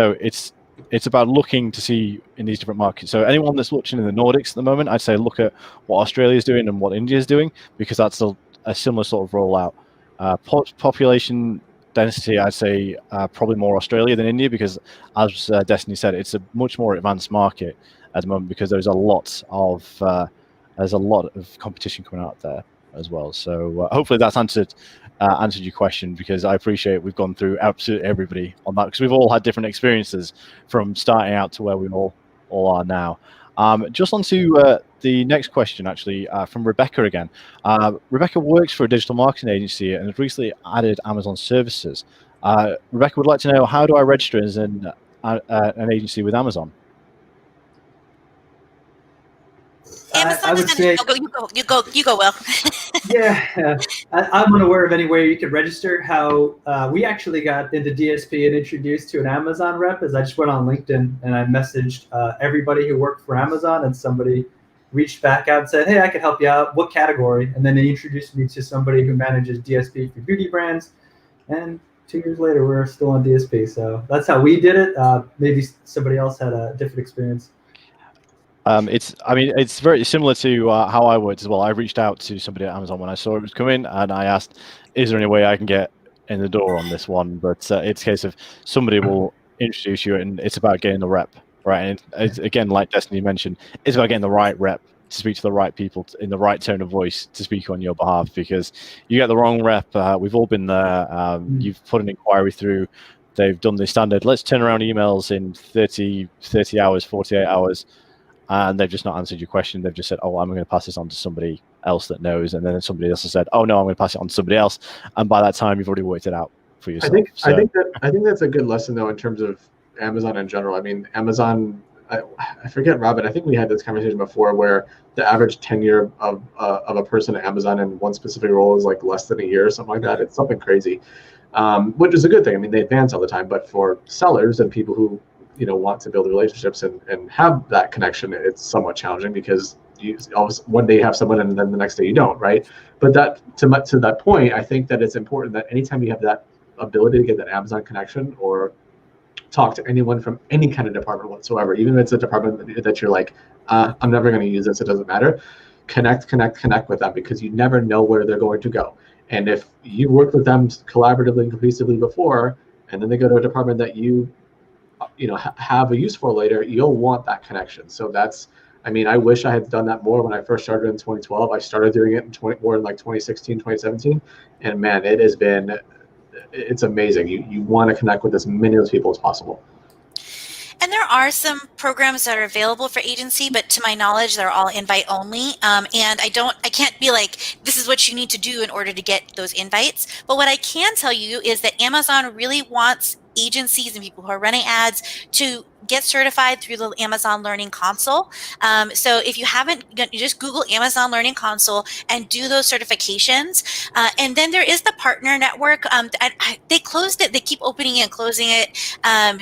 about looking to see in these different markets. So anyone that's watching in the Nordics at the moment, I'd say look at what Australia is doing and what India is doing, because that's a similar sort of rollout. Population density, I'd say probably more Australia than India, because as Destiny said, it's a much more advanced market at the moment because there's a lot of competition coming out there as well. So hopefully that's answered your question, because I appreciate we've gone through absolutely everybody on that, because we've all had different experiences from starting out to where we all are now. Just on to the next question, actually, from Rebecca again. Rebecca works for a digital marketing agency and has recently added Amazon services. Rebecca would like to know, how do I register as an agency with Amazon? Amazon I would say, you go, Will. yeah, I'm unaware of any way you could register. How we actually got into DSP and introduced to an Amazon rep is I just went on LinkedIn and I messaged everybody who worked for Amazon, and somebody reached back out and said, hey, I can help you out. What category? And then they introduced me to somebody who manages DSP for beauty brands. And 2 years later, we're still on DSP. So that's how we did it. Maybe somebody else had a different experience. It's very similar to how I worked as well. I reached out to somebody at Amazon when I saw it was coming, and I asked, is there any way I can get in the door on this one? But it's a case of somebody will introduce you, and it's about getting the rep, right? And it's, again, like Destiny mentioned, it's about getting the right rep to speak to the right people in the right tone of voice to speak on your behalf, because you get the wrong rep. We've all been there. You've put an inquiry through. They've done the standard, let's turn around emails in 30 hours, 48 hours. And they've just not answered your question. They've just said, oh, I'm going to pass this on to somebody else that knows. And then somebody else has said, oh, no, I'm going to pass it on to somebody else. And by that time, you've already worked it out for yourself. I think that's a good lesson, though, in terms of Amazon in general. I mean, Amazon, I forget, Robin, I think we had this conversation before where the average tenure of a person at Amazon in one specific role is like less than a year or something like that. It's something crazy, which is a good thing. I mean, they advance all the time. But for sellers and people who want to build relationships and have that connection, it's somewhat challenging, because you always one day you have someone and then the next day you don't, right? But that to that point, I think that it's important that anytime you have that ability to get that Amazon connection or talk to anyone from any kind of department whatsoever, even if it's a department that you're like, I'm never going to use this, it doesn't matter, connect with them, because you never know where they're going to go. And if you worked with them collaboratively and cohesively before, and then they go to a department that you have a use for later, you'll want that connection. So I wish I had done that more when I first started in 2012. I started doing it more in like 2016, 2017. And man, it's amazing. You want to connect with as many of those people as possible. And there are some programs that are available for agency, but to my knowledge, they're all invite only. And I can't be like, this is what you need to do in order to get those invites. But what I can tell you is that Amazon really wants agencies and people who are running ads to get certified through the Amazon Learning Console. So if you haven't, you just Google Amazon Learning Console and do those certifications. And then there is the partner network. They closed it. They keep opening it and closing it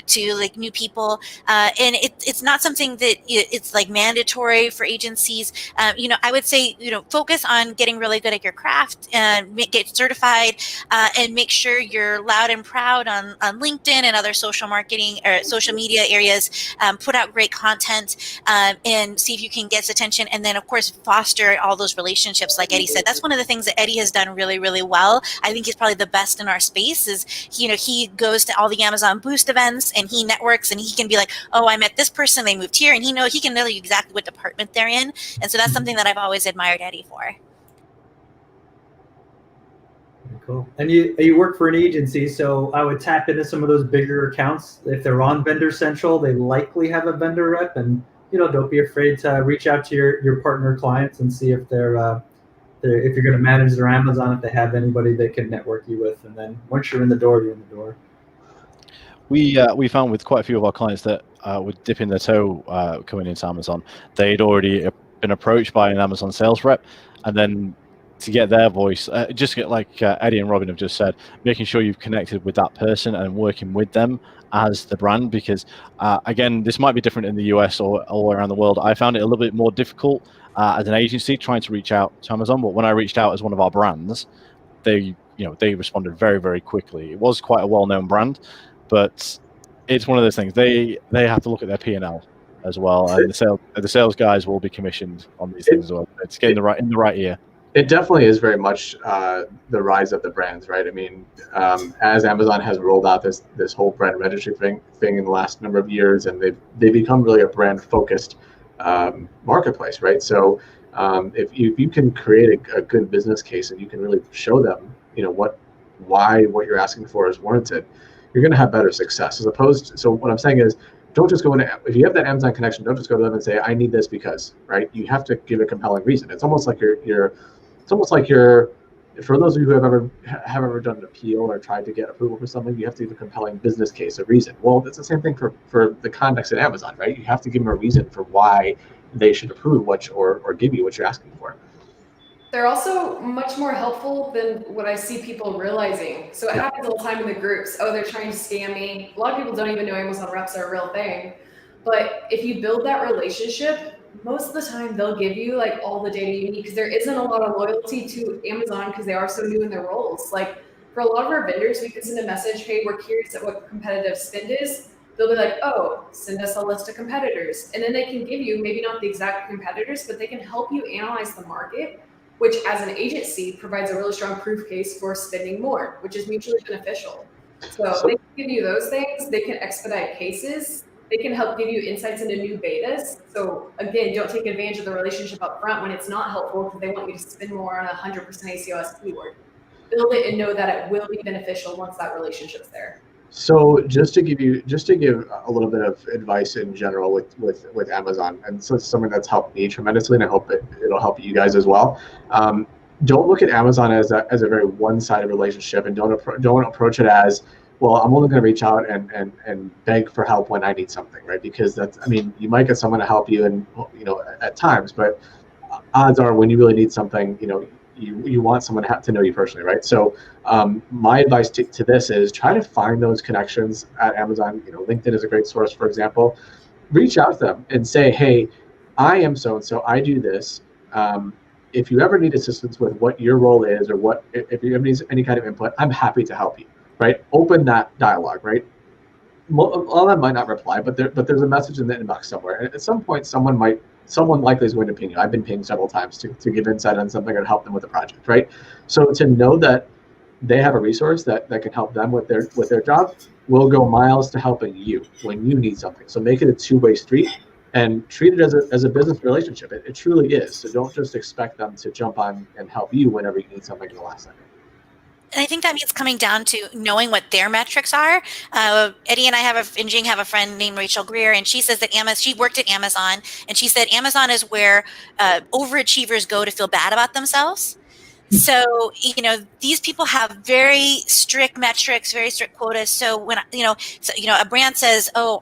to like new people. And it's not something that it's like mandatory for agencies. I would say, focus on getting really good at your craft and get certified and make sure you're loud and proud on LinkedIn and other social marketing or social media areas areas, put out great content, and see if you can get his attention. And then, of course, foster all those relationships. Like Eddie said, that's one of the things that Eddie has done really, really well. I think he's probably the best in our space. Is he goes to all the Amazon Boost events and he networks, and he can be like, oh, I met this person, they moved here, and he can know exactly what department they're in. And so that's something that I've always admired Eddie for. Cool. And you work for an agency, so I would tap into some of those bigger accounts. If they're on Vendor Central, they likely have a vendor rep, and don't be afraid to reach out to your partner clients and see if if you're going to manage their Amazon, if they have anybody they can network you with. And then once you're in the door, you're in the door. We found with quite a few of our clients that would dip in their toe coming into Amazon. They'd already been approached by an Amazon sales rep, and then to get their voice, just get like Eddie and Robin have just said, making sure you've connected with that person and working with them as the brand, because again, this might be different in the US or all around the world. I found it a little bit more difficult as an agency trying to reach out to Amazon, but when I reached out as one of our brands, they responded very, very quickly. It was quite a well-known brand, but it's one of those things. They have to look at their P&L as well, and the sales guys will be commissioned on these things as well. It's getting in the right ear. It definitely is very much the rise of the brands, right? I mean, as Amazon has rolled out this whole brand registry thing in the last number of years, and they've become really a brand focused marketplace, right? So if you can create a good business case and you can really show them, why what you're asking for is warranted, you're going to have better success. As opposed to, so what I'm saying is, don't just go in. If you have that Amazon connection, don't just go to them and say, I need this because, right? You have to give a compelling reason. It's almost like you're for those of you who have ever done an appeal or tried to get approval for something, you have to give a compelling business case, a reason. Well, it's the same thing for the context at Amazon, right? You have to give them a reason for why they should approve or give you what you're asking for. They're also much more helpful than what I see people realizing. So it happens all the time in the groups. Oh, they're trying to scam me. A lot of people don't even know Amazon reps are a real thing. But if you build that relationship, most of the time they'll give you like all the data you need, because there isn't a lot of loyalty to Amazon because they are so new in their roles. Like for a lot of our vendors, we can send a message, hey, we're curious at what competitive spend is. They'll be like, oh, send us a list of competitors. And then they can give you maybe not the exact competitors, but they can help you analyze the market, which as an agency provides a really strong proof case for spending more, which is mutually beneficial. So they can give you those things. They can expedite cases. They can help give you insights into new betas. So again, don't take advantage of the relationship up front when it's not helpful because they want you to spend more on a 100% ACOS keyword. Build it and know that it will be beneficial once that relationship's there. So just to give a little bit of advice in general with Amazon, and so it's something that's helped me tremendously, and I hope it'll help you guys as well. Don't look at Amazon as a very one-sided relationship, and don't approach it as, well, I'm only going to reach out and beg for help when I need something, right? Because you might get someone to help you, and at times, but odds are when you really need something, you want someone to know you personally, right? So my advice to this is try to find those connections at Amazon. LinkedIn is a great source, for example. Reach out to them and say, hey, I am so-and-so, I do this. If you ever need assistance with what your role is, or if you ever need any kind of input, I'm happy to help you, right? Open that dialogue, right? All of them might not reply, but there's a message in the inbox somewhere. And at some point, someone likely is going to ping you. I've been pinged several times to give insight on something or help them with a project, right? So to know that they have a resource that can help them with their job will go miles to helping you when you need something. So make it a two-way street and treat it as a business relationship. It truly is. So don't just expect them to jump on and help you whenever you need something in the last second. And I think that means coming down to knowing what their metrics are. Eddie and I and Jing have a friend named Rachel Greer, and she says that she worked at Amazon, and she said Amazon is where overachievers go to feel bad about themselves. So, these people have very strict metrics, very strict quotas. So when, a brand says, oh,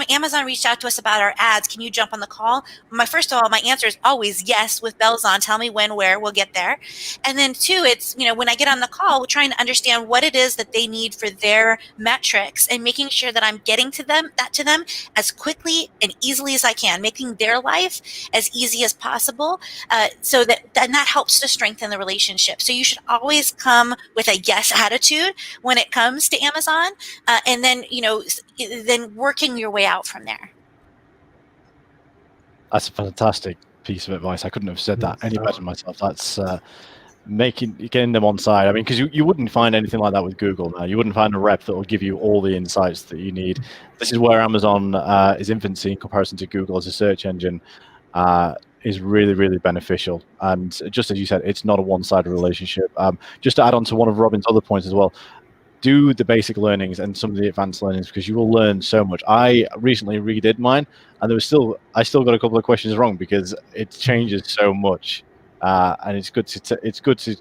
Amazon reached out to us about our ads. Can you jump on the call? First of all, my answer is always yes, with bells on. Tell me when, where, we'll get there. And then two, it's, when I get on the call, we're trying to understand what it is that they need for their metrics and making sure that I'm getting to them as quickly and easily as I can, making their life as easy as possible. So that helps to strengthen strengthen the relationship. So you should always come with a yes attitude when it comes to Amazon, and then, then working your way out from there. That's a fantastic piece of advice. I couldn't have said that any better myself. That's getting them on side. I mean, because you wouldn't find anything like that with Google now. You wouldn't find a rep that will give you all the insights that you need. This is where Amazon is infancy in comparison to Google as a search engine. Is really, really beneficial. And just as you said, it's not a one-sided relationship. Just to add on to one of Robin's other points as well, do the basic learnings and some of the advanced learnings, because you will learn so much. I recently redid mine, and I still got a couple of questions wrong because it changes so much. And it's good to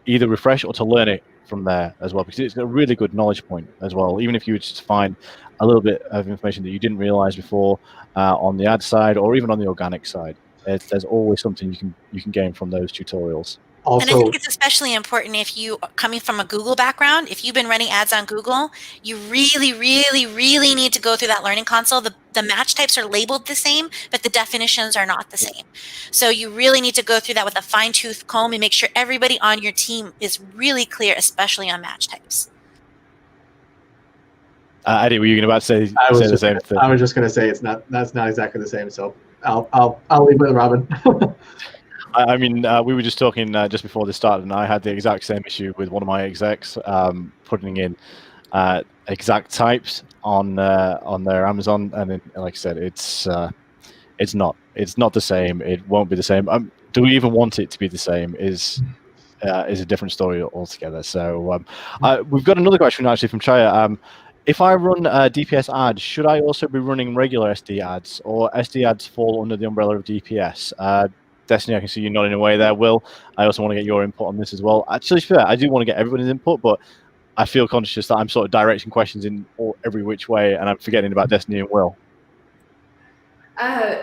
either refresh or to learn it from there as well, because it's a really good knowledge point as well. Even if you just find a little bit of information that you didn't realize before on the ad side or even on the organic side, there's always something you can gain from those tutorials. And I think it's especially important if you are coming from a Google background. If you've been running ads on Google, you really, really, really need to go through that learning console. The match types are labeled the same, but the definitions are not the same. So you really need to go through that with a fine-tooth comb and make sure everybody on your team is really clear, especially on match types. Eddie, were you about to say the same thing? I was just going to say that's not exactly the same. So I'll leave with Robin. I mean, we were just talking just before this started, and I had the exact same issue with one of my execs putting in exact types on their Amazon, and then, like I said, it's not the same. It won't be the same. Do we even want it to be the same? Is a different story altogether. So we've got another question actually from Chaya. If I run DPS ads, should I also be running regular SD ads, or SD ads fall under the umbrella of DPS? Destiny, I can see you nodding away there. Will, I also want to get your input on this as well. Actually, fair, I do want to get everybody's input, but I feel conscious that I'm sort of directing questions in every which way, and I'm forgetting about Destiny and Will.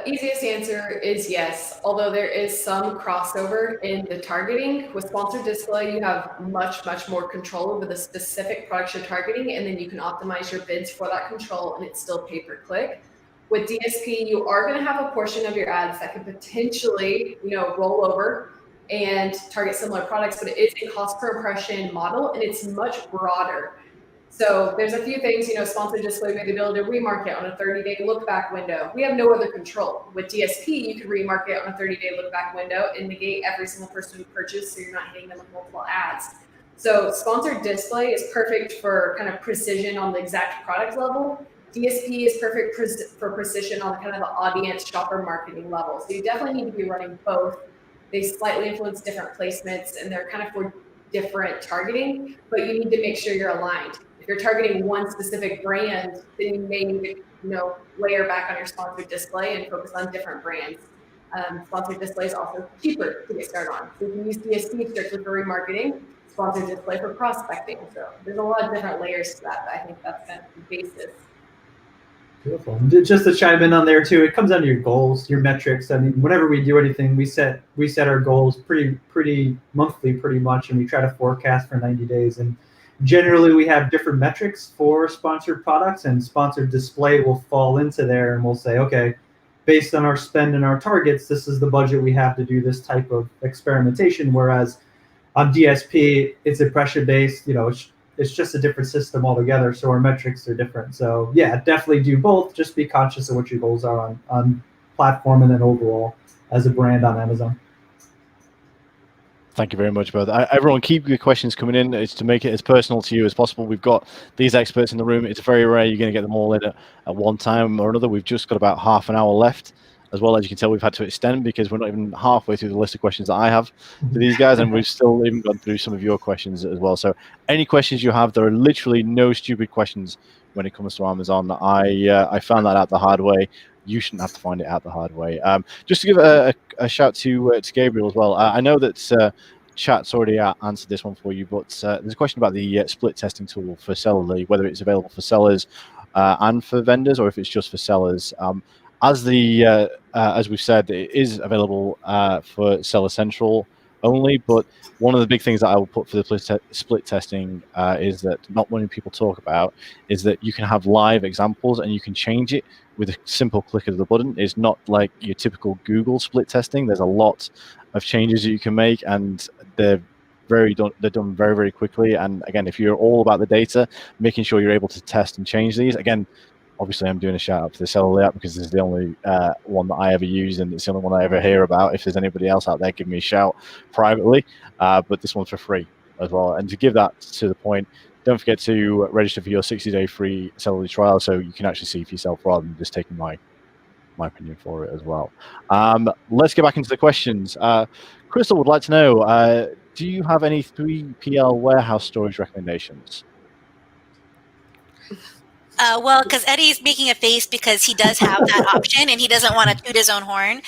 Easiest answer is yes, although there is some crossover in the targeting. With sponsored display, you have much, much more control over the specific products you're targeting, and then you can optimize your bids for that control, and it's still pay-per-click. With DSP, you are going to have a portion of your ads that could potentially, roll over and target similar products, but it is a cost per impression model, and it's much broader. So there's a few things, sponsored display, the ability to remarket on a 30-day look-back window. We have no other control. With DSP, you can remarket on a 30-day look-back window and negate every single person who purchased, so you're not hitting them with multiple ads. So sponsored display is perfect for kind of precision on the exact product level. DSP is perfect for precision on kind of the audience shopper marketing level. So you definitely need to be running both. They slightly influence different placements, and they're kind of for different targeting, but you need to make sure you're aligned. If you're targeting one specific brand, then you may need to, layer back on your sponsored display and focus on different brands. Sponsored display is also cheaper to get started on. So you can use DSP strictly for remarketing, sponsored display for prospecting. So there's a lot of different layers to that, but I think that's kind of the basis. Beautiful. Just to chime in on there too, it comes down to your goals, your metrics. I mean, whenever we do anything, we set our goals pretty monthly, pretty much, and we try to forecast for 90 days. And generally, we have different metrics for sponsored products, and sponsored display will fall into there, and we'll say, okay, based on our spend and our targets, this is the budget we have to do this type of experimentation. Whereas on DSP, it's impression based. It's just a different system altogether, so our metrics are different. So yeah, definitely do both. Just be conscious of what your goals are on platform and then overall as a brand on Amazon. Thank you very much, both. Everyone, keep your questions coming in. It's to make it as personal to you as possible. We've got these experts in the room. It's very rare you're going to get them all in at one time or another. We've just got about half an hour left. As well, as you can tell, we've had to extend because we're not even halfway through the list of questions that I have for these guys, and we've still even gone through some of your questions as well. So any questions you have, there are literally no stupid questions when it comes to Amazon. I found that out the hard way. You shouldn't have to find it out the hard way. Just to give a shout to Gabriel as well. I know that chat's already answered this one for you, but there's a question about the split testing tool for Celery, whether it's available for sellers and for vendors, or if it's just for sellers. As we've said, it is available for Seller Central only. But one of the big things that I will put for the split testing is that not many people talk about is that you can have live examples and you can change it with a simple click of the button. It's not like your typical Google split testing. There's a lot of changes that you can make, and they're done very, very quickly. And again, if you're all about the data, making sure you're able to test and change these. Again, obviously, I'm doing a shout out to the Celery app because this is the only one that I ever use, and it's the only one I ever hear about. If there's anybody else out there, give me a shout privately. But this one's for free as well. And to give that to the point, don't forget to register for your 60-day free Celery trial, so you can actually see for yourself rather than just taking my opinion for it as well. Let's get back into the questions. Crystal would like to know, do you have any 3PL warehouse storage recommendations? Well, because Eddie's making a face because he does have that option and he doesn't want to toot his own horn.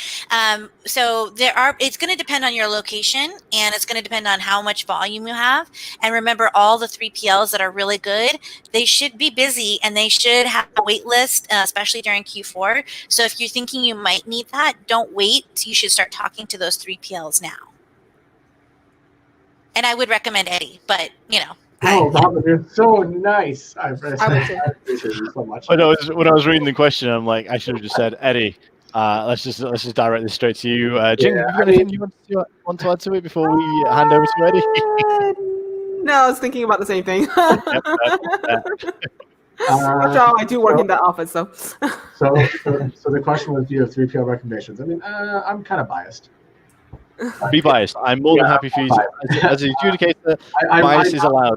So it's going to depend on your location, and it's going to depend on how much volume you have. And remember, all the 3PLs that are really good, they should be busy and they should have a wait list, especially during Q4. So if you're thinking you might need that, don't wait. You should start talking to those 3PLs now. And I would recommend Eddie, but Oh, Robin, you're so nice. I appreciate you so much. When I was reading the question, I'm like, I should have just said, Eddie, let's just direct this straight to you. Jing, have you got anything you want to add to it before we hand over to Eddie? No, I was thinking about the same thing. I do work in that office, so. So the question was, do you have 3PL recommendations? I mean, I'm kind of biased. Be biased. I'm more than happy for you to, as an adjudicator. Bias is allowed.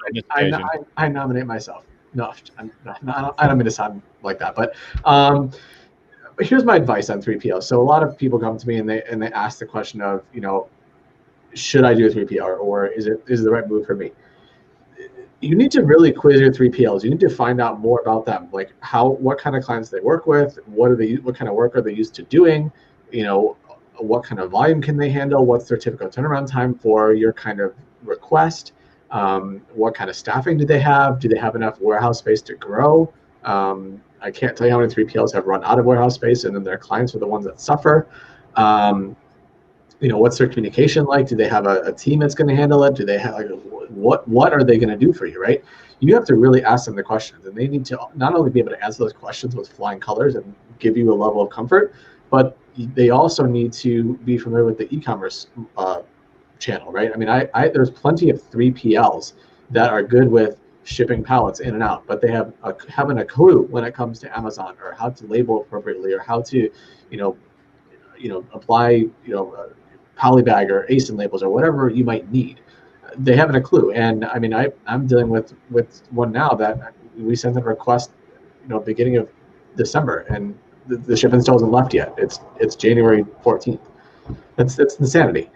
I nominate myself. No, I don't mean to sound like that, but here's my advice on 3PL. So a lot of people come to me and they ask the question of, should I do a 3PL or is it the right move for me? You need to really quiz your 3PLs. You need to find out more about them, like what kind of clients they work with, what kind of work are they used to doing, what kind of volume can they handle? What's their typical turnaround time for your kind of request? What kind of staffing do they have? Do they have enough warehouse space to grow? I can't tell you how many 3PLs have run out of warehouse space, and then their clients are the ones that suffer. What's their communication like? Do they have a team that's going to handle it? Do they have what are they going to do for you, right? You have to really ask them the questions, and they need to not only be able to answer those questions with flying colors and give you a level of comfort, but they also need to be familiar with the e-commerce channel, right? I mean, there's plenty of 3PLs that are good with shipping pallets in and out, but they haven't a clue when it comes to Amazon or how to label appropriately or how to, apply, polybag or ASIN labels or whatever you might need. They haven't a clue. And I mean, I'm dealing with one now that we sent a request, beginning of December, and the shipment still hasn't left yet. It's January 14th. That's insanity.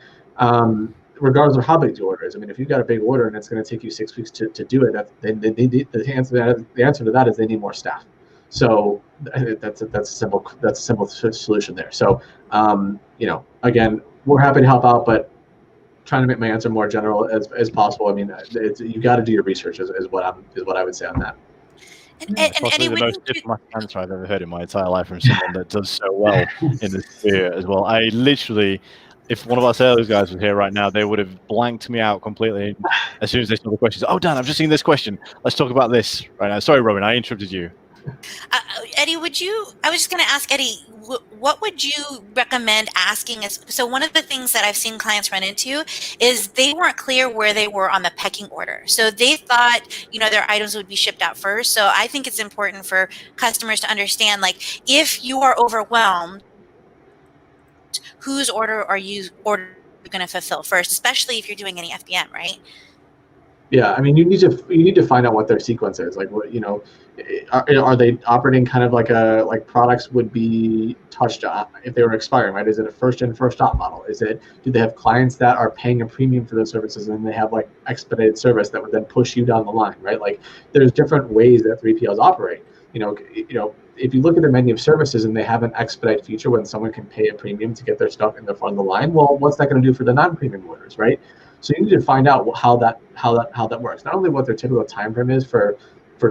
Regardless of how big the order is. I mean, if you've got a big order and it's going to take you 6 weeks to do it, the answer to that is they need more staff. So that's a simple solution there. So again, we're happy to help out, but trying to make my answer more general as possible. I mean, you got to do your research is what I would say on that. And Eddie, the most diplomatic answer I've ever heard in my entire life from someone that does so well in this sphere as well. I literally, if one of our sales guys was here right now, they would have blanked me out completely as soon as they saw the questions. Oh, Dan, I've just seen this question. Let's talk about this right now. Sorry, Robin, I interrupted you. Eddie, I was just going to ask Eddie, what would you recommend asking us? So one of the things that I've seen clients run into is they weren't clear where they were on the pecking order. So they thought, their items would be shipped out first. So I think it's important for customers to understand, like, if you are overwhelmed, whose order are you going to fulfill first, especially if you're doing any FBM, right? Yeah, I mean, you need to find out what their sequence is. Like, what are they operating kind of like products would be touched on if they were expiring, right? Is it a first in, first out model? Do they have clients that are paying a premium for those services and they have like expedited service that would then push you down the line, right? Like, there's different ways that 3PLs operate. If you look at the menu of services and they have an expedite feature when someone can pay a premium to get their stuff in the front of the line, well, what's that going to do for the non-premium orders, right? So you need to find out how that works. Not only what their typical time frame is for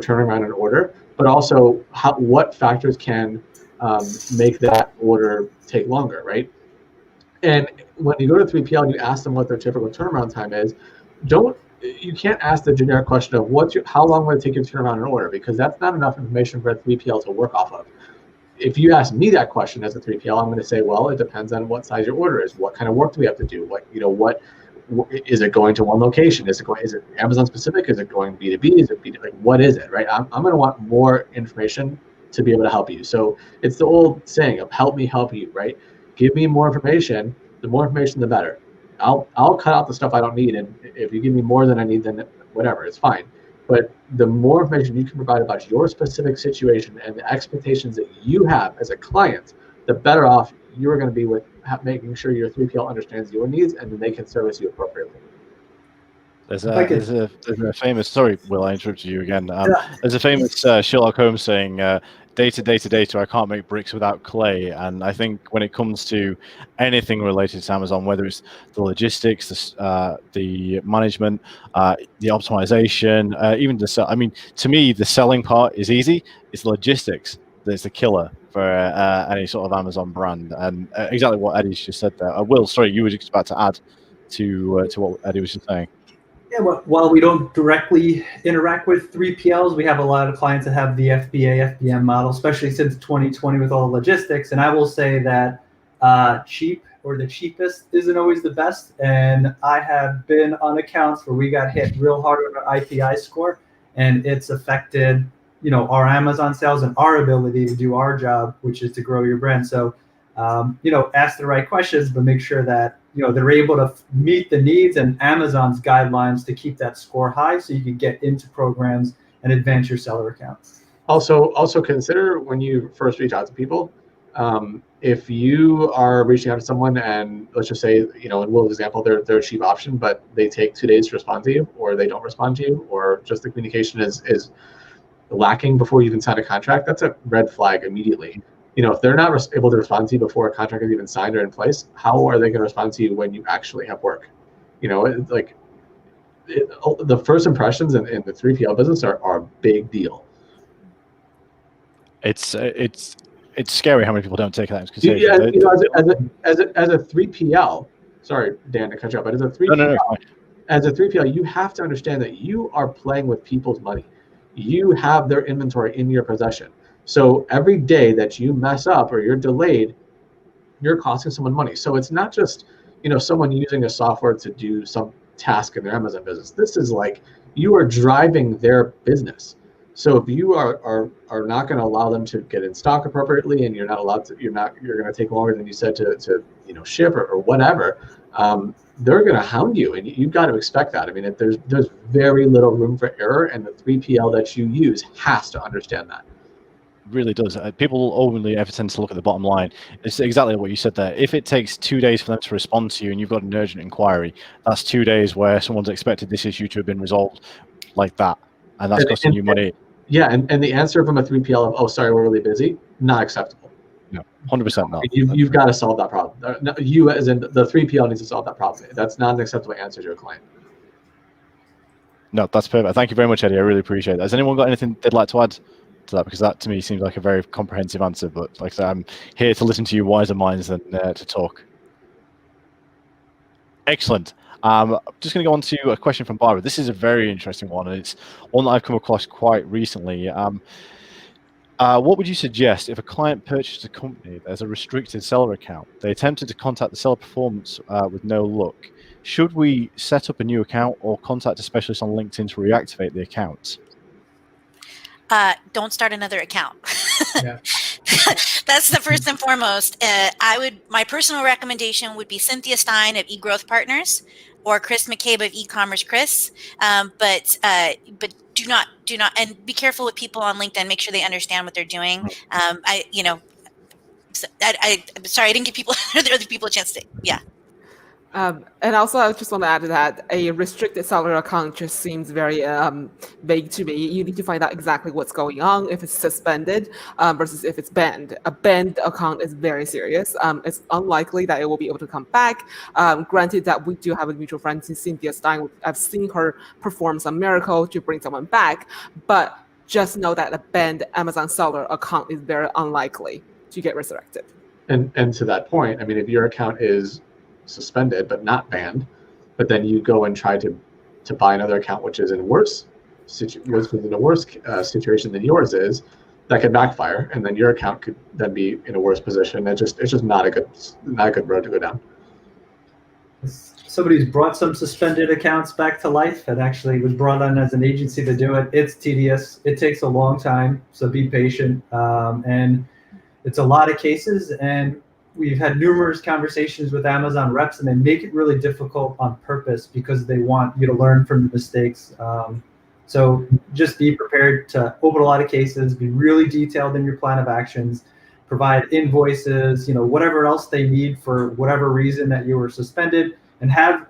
turning around an order, but also what factors can make that order take longer, right? And when you go to 3PL and you ask them what their typical turnaround time is, you can't ask the generic question of how long will it take you to turn around an order, because that's not enough information for a 3PL to work off of. If you ask me that question as a 3PL, I'm going to say, well, it depends on what size your order is. What kind of work do we have to do? What is it going to one location? Is it Amazon specific? Is it going B2B? Is it B2B? Like, what is it, right? I'm going to want more information to be able to help you. So it's the old saying of help me help you, right? Give me more information. The more information, the better. I'll cut out the stuff I don't need, and if you give me more than I need, then whatever, it's fine. But the more information you can provide about your specific situation and the expectations that you have as a client, the better off you're going to be with making sure your 3PL understands your needs, and then they can service you appropriately. There's a famous, sorry, Will, I interrupted you again. There's a famous Sherlock Holmes saying, data, data, data, I can't make bricks without clay. And I think when it comes to anything related to Amazon, whether it's the logistics, the management, the optimization, even to me, the selling part is easy. It's the logistics that's the killer for any sort of Amazon brand. And exactly what Eddie's just said there. Will, sorry, you were just about to add to what Eddie was just saying. Yeah, well, while we don't directly interact with 3PLs, we have a lot of clients that have the FBA, FBM model, especially since 2020 with all the logistics. And I will say that cheap or the cheapest isn't always the best. And I have been on accounts where we got hit real hard on our IPI score, and it's affected, our Amazon sales and our ability to do our job, which is to grow your brand. So, ask the right questions, but make sure that they're able to meet the needs and Amazon's guidelines to keep that score high, so you can get into programs and advance your seller accounts. Also consider when you first reach out to people, if you are reaching out to someone and let's just say, in Will's example, they're a cheap option, but they take 2 days to respond to you, or they don't respond to you, or just the communication is lacking before you even sign a contract, that's a red flag immediately. If they're not able to respond to you before a contract is even signed or in place, how are they going to respond to you when you actually have work? The first impressions in the 3PL business are a big deal. It's scary how many people don't take that into consideration. As a 3PL, sorry, Dan, to cut you off, but as a 3PL, you have to understand that you are playing with people's money. You have their inventory in your possession. So every day that you mess up or you're delayed, you're costing someone money. So it's not just, someone using a software to do some task in their Amazon business. This is like you are driving their business. So if you are not going to allow them to get in stock appropriately, and you're going to take longer than you said to ship or whatever, they're going to hound you, and you've got to expect that. I mean, there's very little room for error, and the 3PL that you use has to understand that. Really does. People only ever tend to look at the bottom line. It's exactly what you said there. If it takes 2 days for them to respond to you and you've got an urgent inquiry, that's 2 days where someone's expected this issue to have been resolved like that, and that's costing you money. Yeah, and the answer from a 3PL of, oh, sorry, we're really busy, not acceptable. No, 100% not. You've got to solve that problem. You, as in the 3PL, needs to solve that problem. That's not an acceptable answer to your client. No, that's perfect. Thank you very much, Eddie. I really appreciate that. Has anyone got anything they'd like to add to that? Because that to me seems like a very comprehensive answer, but like I said, I'm here to listen to you wiser minds than to talk. Excellent. I'm just going to go on to a question from Barbara. This is a very interesting one, and it's one that I've come across quite recently. What would you suggest if a client purchased a company that has a restricted seller account? They attempted to contact the seller performance with no luck. Should we set up a new account or contact a specialist on LinkedIn to reactivate the account? Don't start another account. Yeah. That's the first and foremost. My personal recommendation would be Cynthia Stein of eGrowth Partners or Chris McCabe of eCommerce Chris. But do not, and be careful with people on LinkedIn. Make sure they understand what they're doing. I'm sorry, I didn't give other people a chance to, yeah. And also, I just want to add to that, a restricted seller account just seems very vague to me. You need to find out exactly what's going on, if it's suspended versus if it's banned. A banned account is very serious. It's unlikely that it will be able to come back. Granted that we do have a mutual friend, Cynthia Stein. I've seen her perform some miracle to bring someone back, but just know that a banned Amazon seller account is very unlikely to get resurrected. And to that point, I mean, if your account is suspended but not banned, but then you go and try to buy another account which is in a worse situation than yours is, that could backfire, and then your account could then be in a worse position. It's just not a good road to go down. Somebody's brought some suspended accounts back to life and actually was brought on as an agency to do it. It's tedious. It takes a long time, so be patient. And it's a lot of cases, and we've had numerous conversations with Amazon reps, and they make it really difficult on purpose because they want you to learn from the mistakes. So just be prepared to open a lot of cases, be really detailed in your plan of actions, provide invoices, whatever else they need for whatever reason that you were suspended, and have,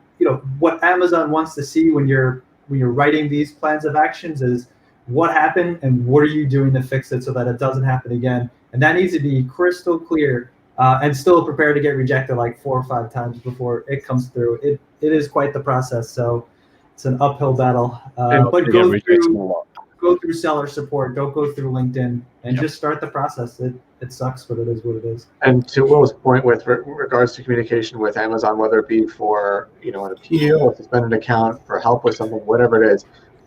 what Amazon wants to see when you're writing these plans of actions is what happened and what are you doing to fix it so that it doesn't happen again. And that needs to be crystal clear, and still prepared to get rejected like 4 or 5 times before it comes through. It is quite the process. So it's an uphill battle, but go through seller support. Don't go through LinkedIn, and just start the process. It sucks, but it is what it is. And to Will's point with regards to communication with Amazon, whether it be for an appeal or suspended account, for help with something, whatever it is,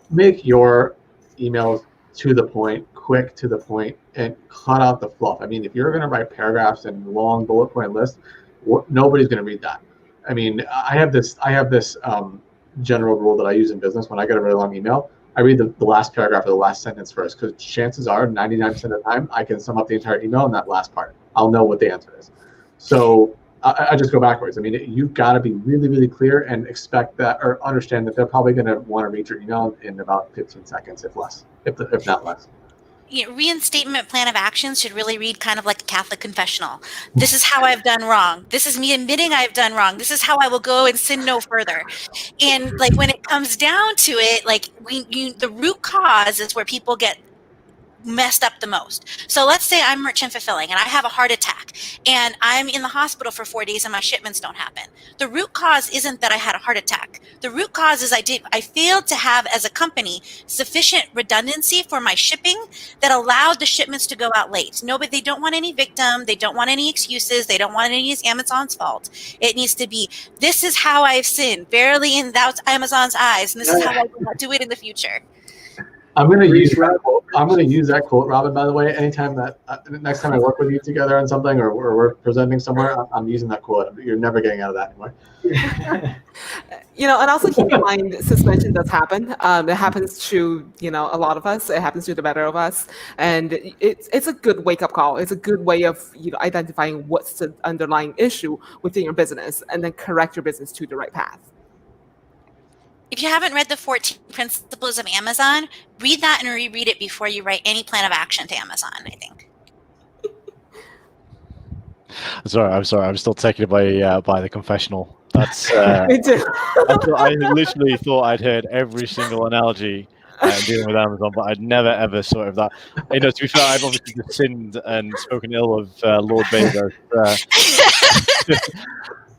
make your emails to the point, quick to the point, and cut out the fluff. I mean, if you're going to write paragraphs and long bullet point lists, nobody's going to read that. I mean, I have this general rule that I use in business. When I get a really long email, I read the last paragraph or the last sentence first, because chances are 99% of the time I can sum up the entire email in that last part. I'll know what the answer is. So I just go backwards. I mean, you've got to be really, really clear and expect that, or understand that they're probably going to want to read your email in about 15 seconds, if not less. Reinstatement plan of actions should really read kind of like a Catholic confessional. This is how I've done wrong. This is me admitting I've done wrong. This is how I will go and sin no further. And like when it comes down to it, like the root cause is where people get messed up the most. So let's say I'm merchant fulfilling and I have a heart attack and I'm in the hospital for 4 days and my shipments don't happen. The root cause isn't that I had a heart attack. The root cause is I failed to have, as a company, sufficient redundancy for my shipping that allowed the shipments to go out late. They don't want any victim. They don't want any excuses. They don't want any Amazon's fault. It needs to be, this is how I've sinned, barely in Amazon's eyes, and this is how I will not do it in the future. I'm going to use that quote, Robin, by the way. Anytime next time I work with you together on something or we're presenting somewhere, I'm using that quote. You're never getting out of that anymore. And also keep in mind, suspension does happen. It happens to, a lot of us. It happens to the better of us. And it's a good wake-up call. It's a good way of identifying what's the underlying issue within your business and then correct your business to the right path. If you haven't read the 14 Principles of Amazon, read that and reread it before you write any plan of action to Amazon, I think. I'm sorry. I'm still taken by the confessional. That's Me too. I literally thought I'd heard every single analogy dealing with Amazon, but I'd never ever sort of that. To be fair, I've obviously just sinned and spoken ill of Lord Bezos.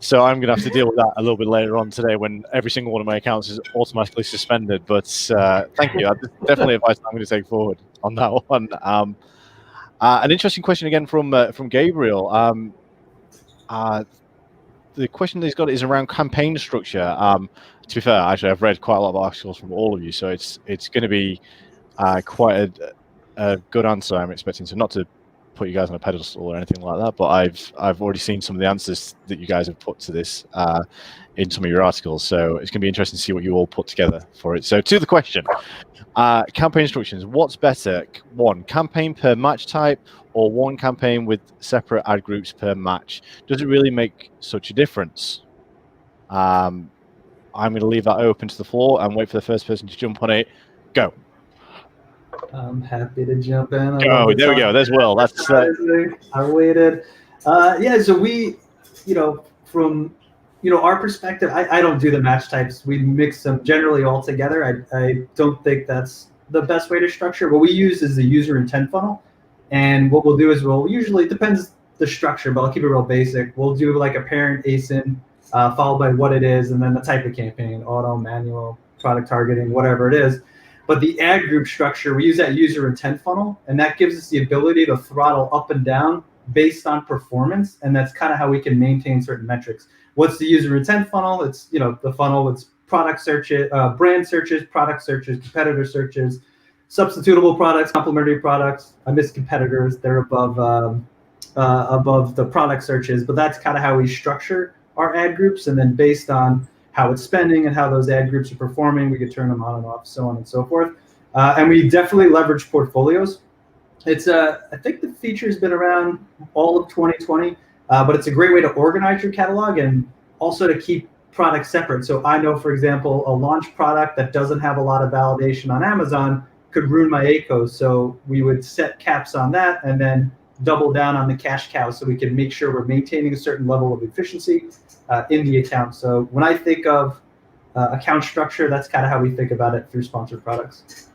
So I'm going to have to deal with that a little bit later on today when every single one of my accounts is automatically suspended. But thank you. That's definitely advice I'm going to take forward on that one. An interesting question again from Gabriel. The question that he's got is around campaign structure. To be fair, actually, I've read quite a lot of articles from all of you, so it's going to be quite a good answer, I'm expecting. So not to put you guys on a pedestal or anything like that, but I've already seen some of the answers that you guys have put to this in some of your articles, so it's going to be interesting to see what you all put together for it. So to the question, campaign instructions, what's better, one campaign per match type or one campaign with separate ad groups per match? Does it really make such a difference? I'm going to leave that open to the floor and wait for the first person to jump on it. Go. I'm happy to jump in. Oh, there we go. There's Will. That's I waited. So we, from our perspective, I don't do the match types. We mix them generally all together. I don't think that's the best way to structure. What we use is the user intent funnel, and what we'll do is we'll usually, it depends the structure, but I'll keep it real basic. We'll do like a parent ASIN followed by what it is, and then the type of campaign: auto, manual, product targeting, whatever it is. But the ad group structure, we use that user intent funnel, and that gives us the ability to throttle up and down based on performance, and that's kind of how we can maintain certain metrics. What's the user intent funnel? It's, the funnel with product searches, brand searches, product searches, competitor searches, substitutable products, complementary products. I missed competitors. They're above the product searches, but that's kind of how we structure our ad groups. And then based on how it's spending and how those ad groups are performing, we could turn them on and off, so on and so forth. And we definitely leverage portfolios. It's I think the feature has been around all of 2020, but it's a great way to organize your catalog and also to keep products separate. So I know, for example, a launch product that doesn't have a lot of validation on Amazon could ruin my ACOs. So we would set caps on that and then double down on the cash cow so we can make sure we're maintaining a certain level of efficiency in the account. So when I think of account structure, that's kind of how we think about it through sponsored products.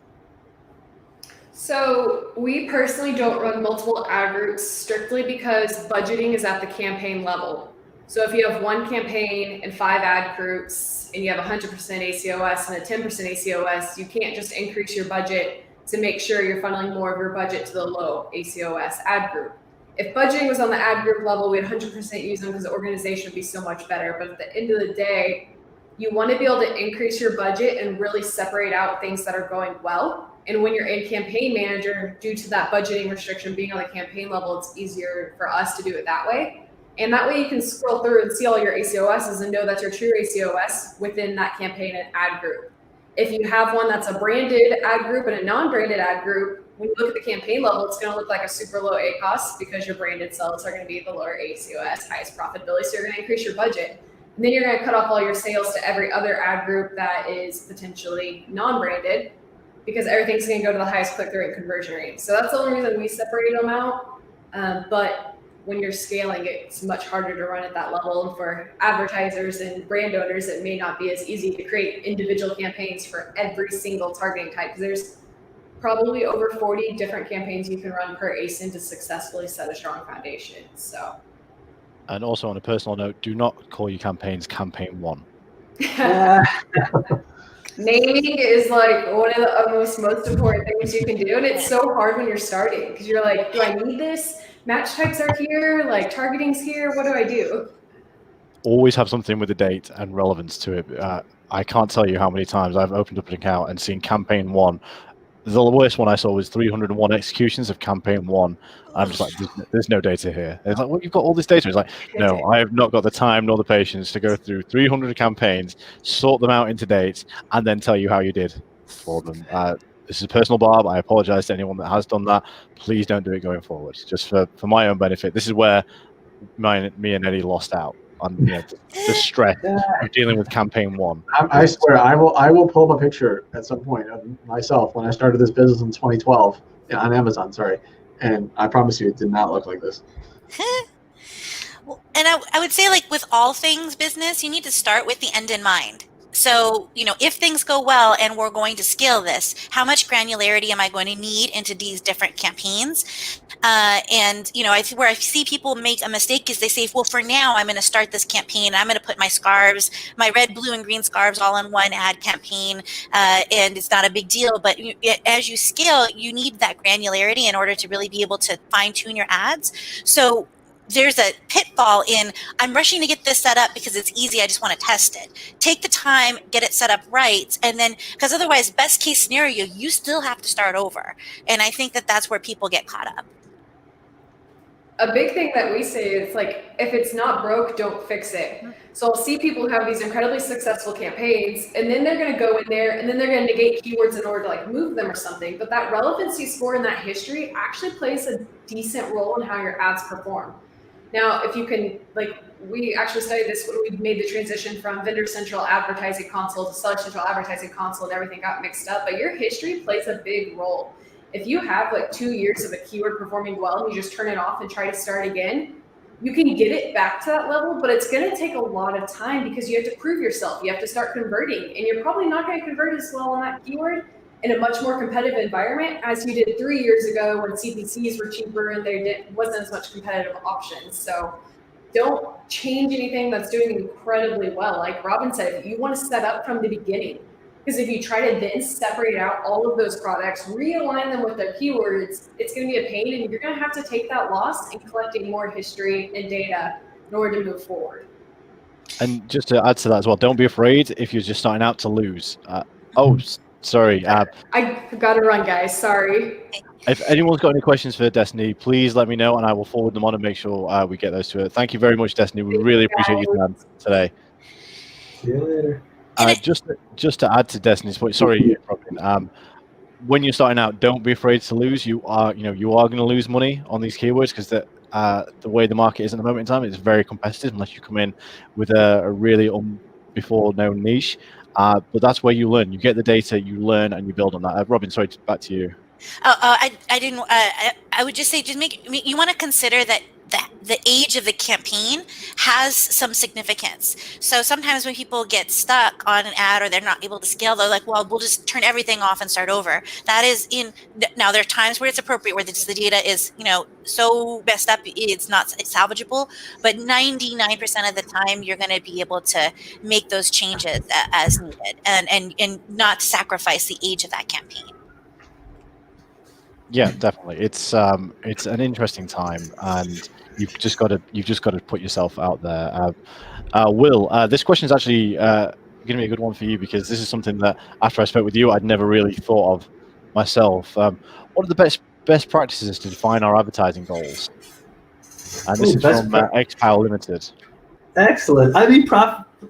So we personally don't run multiple ad groups strictly because budgeting is at the campaign level. So if you have one campaign and 5 ad groups and you have 100% ACOS and a 10% ACOS, you can't just increase your budget to make sure you're funneling more of your budget to the low ACOS ad group. If budgeting was on the ad group level, we'd 100% use them because the organization would be so much better. But at the end of the day, you want to be able to increase your budget and really separate out things that are going well. And when you're in campaign manager, due to that budgeting restriction being on the campaign level, it's easier for us to do it that way. And that way you can scroll through and see all your ACOSs and know that's your true ACOS within that campaign and ad group. If you have one that's a branded ad group and a non-branded ad group, when you look at the campaign level, it's going to look like a super low ACOS because your branded sales are going to be the lower ACOS, highest profitability. So you're going to increase your budget. And then you're going to cut off all your sales to every other ad group that is potentially non-branded because everything's going to go to the highest click-through rate conversion rate. So that's the only reason we separate them out. But when you're scaling, it's much harder to run at that level. And for advertisers and brand owners, it may not be as easy to create individual campaigns for every single targeting type. There's probably over 40 different campaigns you can run per ASIN to successfully set a strong foundation. So. And also on a personal note, do not call your campaigns campaign 1. Naming is like one of the most important things you can do. And it's so hard when you're starting because you're like, do I need this? Match types are here, like targeting's here. What do I do? Always have something with a date and relevance to it. I can't tell you how many times I've opened up an account and seen campaign 1. The worst one I saw was 301 executions of campaign 1. I'm just like, there's no data here. It's like, well, you've got all this data. It's like, no, I have not got the time nor the patience to go through 300 campaigns, sort them out into dates, and then tell you how you did for them. This is a personal barb. I apologize to anyone that has done that. Please don't do it going forward. Just for my own benefit. This is where me and Eddie lost out on the stress of dealing with campaign 1. I swear, I will pull up a picture at some point of myself when I started this business in 2012 on Amazon. Sorry, and I promise you, it did not look like this. Well, and I would say, like with all things business, you need to start with the end in mind. So, if things go well and we're going to scale this, how much granularity am I going to need into these different campaigns? And, where I see people make a mistake is they say, well, for now, I'm going to start this campaign. I'm going to put my scarves, my red, blue, and green scarves all in one ad campaign. And it's not a big deal. But as you scale, you need that granularity in order to really be able to fine tune your ads. So there's a pitfall in I'm rushing to get this set up because it's easy. I just want to test it. Take the time, get it set up right. And then, because otherwise, best case scenario, you still have to start over. And I think that that's where people get caught up. A big thing that we say is like, if it's not broke, don't fix it. So I'll see people who have these incredibly successful campaigns, and then they're going to go in there and then they're going to negate keywords in order to like move them or something. But that relevancy score and that history actually plays a decent role in how your ads perform. Now, if you can, we actually studied this when we made the transition from Vendor Central Advertising Console to Seller Central Advertising Console and everything got mixed up, but your history plays a big role. If you have 2 years of a keyword performing well and you just turn it off and try to start again, you can get it back to that level, but it's going to take a lot of time because you have to prove yourself. You have to start converting, and you're probably not going to convert as well on that keyword in a much more competitive environment as you did 3 years ago when CPCs were cheaper and there wasn't as much competitive options. So don't change anything that's doing incredibly well. Like Robin said, you want to set up from the beginning, because if you try to then separate out all of those products, realign them with their keywords, it's going to be a pain, and you're going to have to take that loss in collecting more history and data in order to move forward. And just to add to that as well, don't be afraid if you're just starting out to lose. Sorry. I gotta run, guys. Sorry. If anyone's got any questions for Destiny, please let me know, and I will forward them on and make sure we get those to her. Thank you very much, Destiny. We really appreciate your time today. See you later. Just to add to Destiny's point, sorry, Robin. When you're starting out, don't be afraid to lose. You are going to lose money on these keywords because the way the market is at the moment in time, it's very competitive unless you come in with a really before known niche. But that's where you learn. You get the data, you learn, and you build on that. Robin, sorry, back to you. I didn't. I would just say, you want to consider that the age of the campaign has some significance. So sometimes when people get stuck on an ad or they're not able to scale, they're like, well, we'll just turn everything off and start over. That is now there are times where it's appropriate, where the data is, so messed up, it's not salvageable, but 99% of the time you're going to be able to make those changes as needed and not sacrifice the age of that campaign. Yeah, definitely. It's an interesting time, and you've just got to put yourself out there. Will, this question is actually going to be a good one for you, because this is something that after I spoke with you, I'd never really thought of myself. What are the best practices to define our advertising goals? And this is from XPower Limited. Excellent. I mean,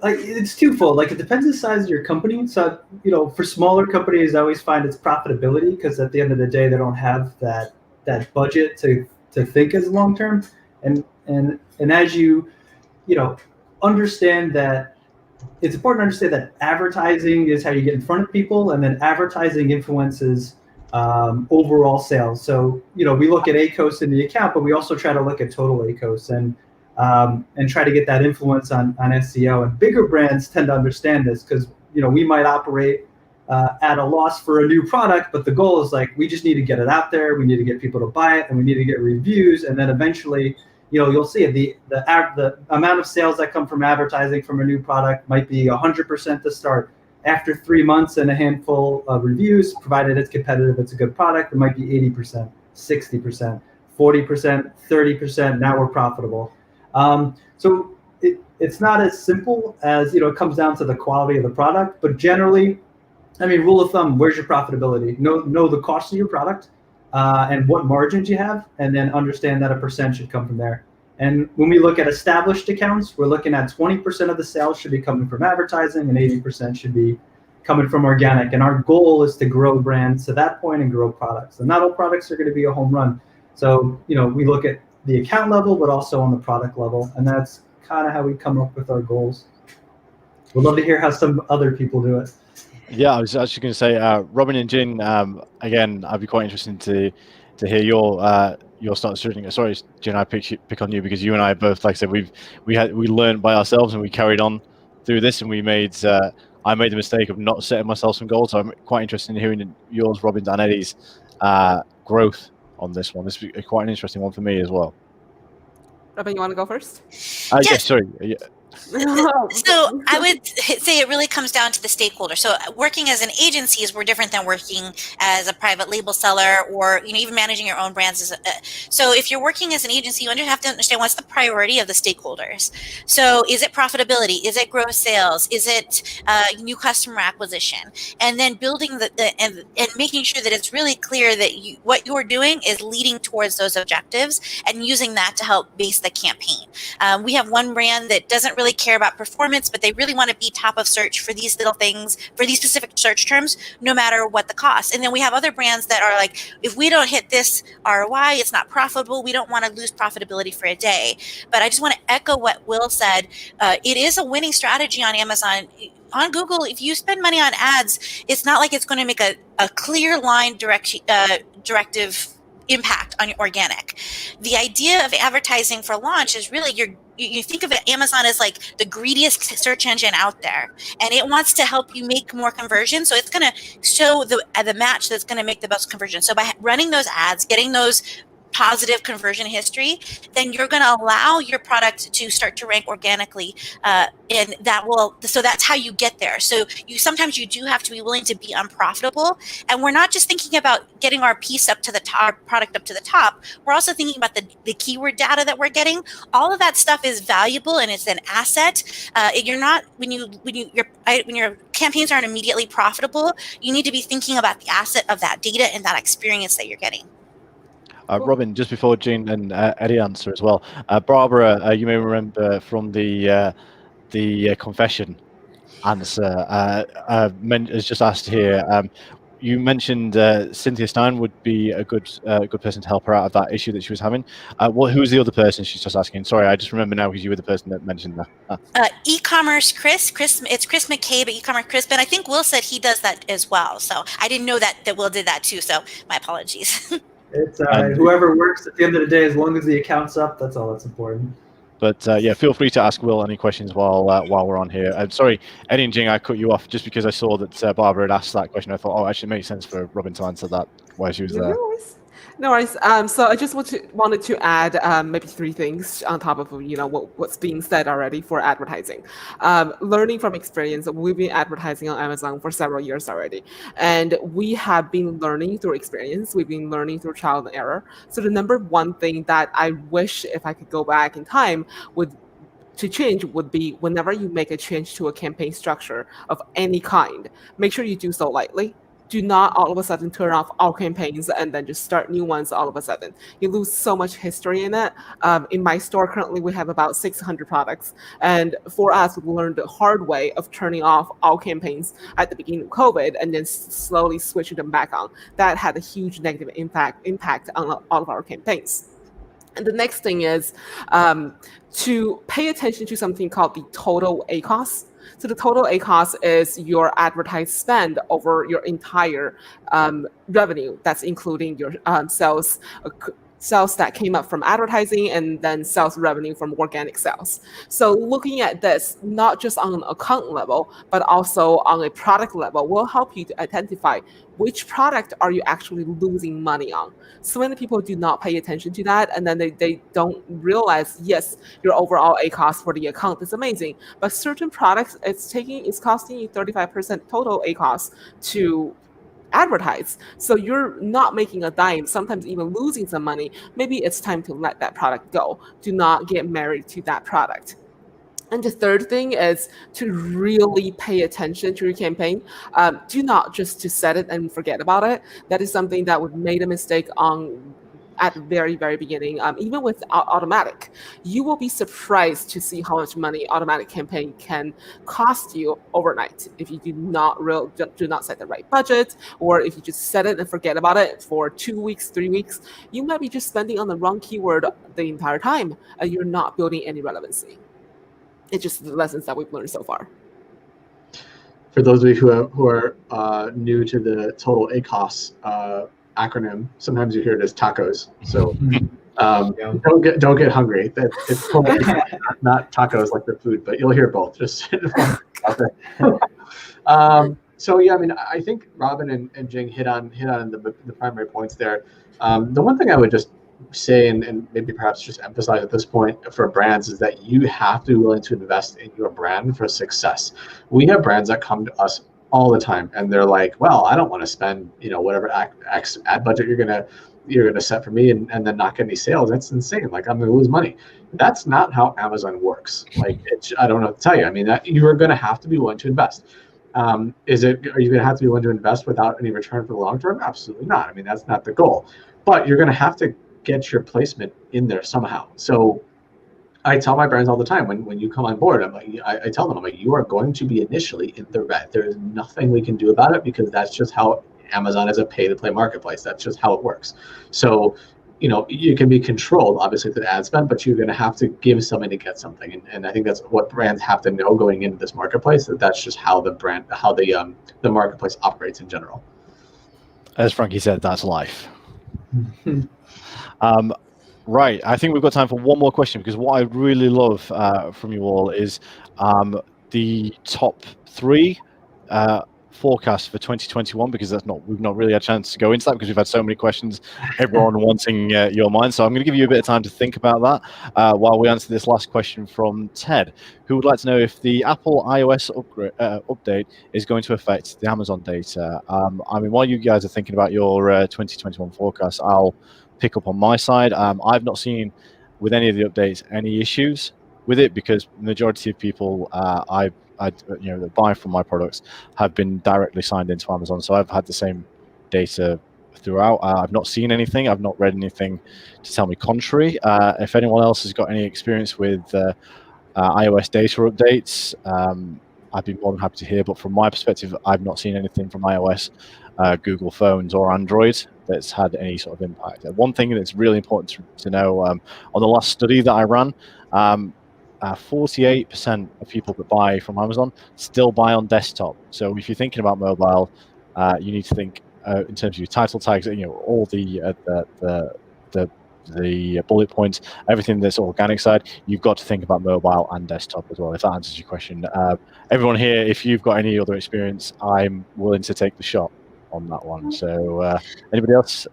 it's twofold. Like, it depends on the size of your company. So, for smaller companies, I always find it's profitability, because at the end of the day, they don't have that budget to think as long term. And as you understand that, it's important to understand that advertising is how you get in front of people, and then advertising influences overall sales. So, we look at ACOS in the account, but we also try to look at total ACOS and try to get that influence on SEO. And bigger brands tend to understand this, because we might operate at a loss for a new product, but the goal is like, we just need to get it out there, we need to get people to buy it, and we need to get reviews, and then eventually you'll see it. The amount of sales that come from advertising from a new product might be 100% to start. After 3 months and a handful of reviews, provided it's competitive, it's a good product, it might be 80%, 60%, 40%, 30%. Now we're profitable. So it's not as simple as, it comes down to the quality of the product, but generally, I mean, rule of thumb, where's your profitability? Know the cost of your product and what margins you have, and then understand that a percent should come from there. And when we look at established accounts, we're looking at 20% of the sales should be coming from advertising and 80% should be coming from organic. And our goal is to grow brands to that point and grow products. And not all products are going to be a home run. So, we look at the account level, but also on the product level. And that's kind of how we come up with our goals. We'd love to hear how some other people do it. Yeah, I was actually going to say, Robin and Jin, again, I'd be quite interested to hear your start shooting. Sorry, Jin, I pick on you, because you and I both, like I said, we learned by ourselves, and we carried on through this, and I made the mistake of not setting myself some goals. So I'm quite interested in hearing yours, Robin, and Eddie's growth on this one. This is quite an interesting one for me as well. Robin, you want to go first? Yes, sorry. Yeah. So I would say it really comes down to the stakeholder. So working as an agency is different than working as a private label seller, or even managing your own brands. So if you're working as an agency, you have to understand what's the priority of the stakeholders. So is it profitability? Is it gross sales? Is it new customer acquisition? And then building and making sure that it's really clear that what you're doing is leading towards those objectives, and using that to help base the campaign. We have one brand that doesn't really care about performance, but they really want to be top of search for these little things, for these specific search terms, no matter what the cost. And then we have other brands that are like, if we don't hit this ROI, it's not profitable. We don't want to lose profitability for a day. But I just want to echo what Will said. It is a winning strategy on Amazon. On Google, if you spend money on ads, it's not like it's going to make a clear line directive impact on your organic. The idea of advertising for launch is really you think of it, Amazon as like the greediest search engine out there, and it wants to help you make more conversion. So it's going to show the match that's going to make the best conversion. So by running those ads, getting those positive conversion history, then you're going to allow your product to start to rank organically, and so that's how you get there. So sometimes you do have to be willing to be unprofitable, and we're not just thinking about getting our piece up to the top, our product up to the top. We're also thinking about the keyword data that we're getting. All of that stuff is valuable and it's an asset. You're not when your campaigns aren't immediately profitable, you need to be thinking about the asset of that data and that experience that you're getting. Robin, just before Jean and Eddie answer as well, Barbara, you may remember from the confession answer, has just asked here. You mentioned Cynthia Stein would be a good person to help her out of that issue that she was having. Who's the other person she's just asking? Sorry, I just remember now because you were the person that mentioned that. eCommerce Chris, it's Chris McCabe at eCommerce Chris, but I think Will said he does that as well. So I didn't know that Will did that too. So my apologies. It's whoever works at the end of the day, as long as the account's up, that's all that's important. But yeah, feel free to ask Will any questions while we're on here. I'm sorry, Eddie and Jing, I cut you off just because I saw that Barbara had asked that question. I thought, actually, it makes sense for Robin to answer that while she was there. No worries. So I just wanted to add maybe 3 things on top of what's being said already for advertising. Learning from experience, we've been advertising on Amazon for several years already, and we have been learning through experience. We've been learning through trial and error. So the number one thing that I wish if I could go back in time to change would be whenever you make a change to a campaign structure of any kind, make sure you do so lightly. Do not all of a sudden turn off all campaigns and then just start new ones all of a sudden. You lose so much history in it. In my store currently, we have about 600 products. And for us, we learned the hard way of turning off all campaigns at the beginning of COVID and then slowly switching them back on. That had a huge negative impact on all of our campaigns. And the next thing is to pay attention to something called the total ACoS. So the total ACoS is your advertised spend over your entire revenue. That's including your sales that came up from advertising and then sales revenue from organic sales. So looking at this, not just on an account level, but also on a product level, will help you to identify which product are you actually losing money on. So many people do not pay attention to that, and then they don't realize, yes, your overall ACoS for the account is amazing, but certain products, it's costing you 35% total ACoS to advertise. So you're not making a dime, sometimes even losing some money. Maybe it's time to let that product go. Do not get married to that product. And the third thing is to really pay attention to your campaign. Do not just to set it and forget about it. That is something that we made a mistake on at the very, very beginning. Even with automatic, you will be surprised to see how much money automatic campaign can cost you overnight if you do not set the right budget, or if you just set it and forget about it for 2 weeks, 3 weeks. You might be just spending on the wrong keyword the entire time, and you're not building any relevancy. It's just the lessons that we've learned so far. For those of you who are new to the total ACoS acronym, sometimes you hear it as tacos. So don't get hungry. It's totally not tacos like the food, but you'll hear both. Just out there. So yeah, I mean, I think Robin and Jing hit on the primary points there. The one thing I would just say and maybe perhaps just emphasize at this point for brands is that you have to be willing to invest in your brand for success. We have brands that come to us all the time and they're like, well, I don't want to spend whatever X ad budget you're gonna set for me and then not get any sales. That's insane. Like, I'm gonna lose money. That's not how Amazon works. Like, I don't know what to tell you. I mean, that you are gonna have to be willing to invest. Are you gonna have to be willing to invest without any return for the long term? Absolutely not. I mean, that's not the goal. But you're gonna have to get your placement in there somehow. So I tell my brands all the time when you come on board, I tell them, I'm like, you are going to be initially in the red. There is nothing we can do about it because that's just how Amazon is a pay-to-play marketplace. That's just how it works. So, you can be controlled, obviously, to the ad spend, but you're going to have to give something to get something. And I think that's what brands have to know going into this marketplace, that's just how the marketplace operates in general. As Frankie said, that's life. Right, I think we've got time for one more question, because what I really love from you all is the top 3 forecast for 2021, because we've not really had a chance to go into that because we've had so many questions, everyone wanting your mind. So I'm going to give you a bit of time to think about that while we answer this last question from Ted, who would like to know if the Apple iOS update is going to affect the Amazon data. I mean, while you guys are thinking about your 2021 forecast, I'll pick up on my side. I've not seen with any of the updates any issues with it, because the majority of people that buy from my products have been directly signed into Amazon, so I've had the same data throughout. I've not seen anything. I've not read anything to tell me contrary. If anyone else has got any experience with iOS data updates, I'd be more than happy to hear. But from my perspective, I've not seen anything from iOS, Google phones, or Android that's had any sort of impact. One thing that's really important to know, on the last study that I ran, 48% of people that buy from Amazon still buy on desktop. So if you're thinking about mobile, you need to think in terms of your title tags, all the bullet points, everything that's organic side. You've got to think about mobile and desktop as well, if that answers your question. Everyone here, if you've got any other experience, I'm willing to take the shot on that one. So anybody else?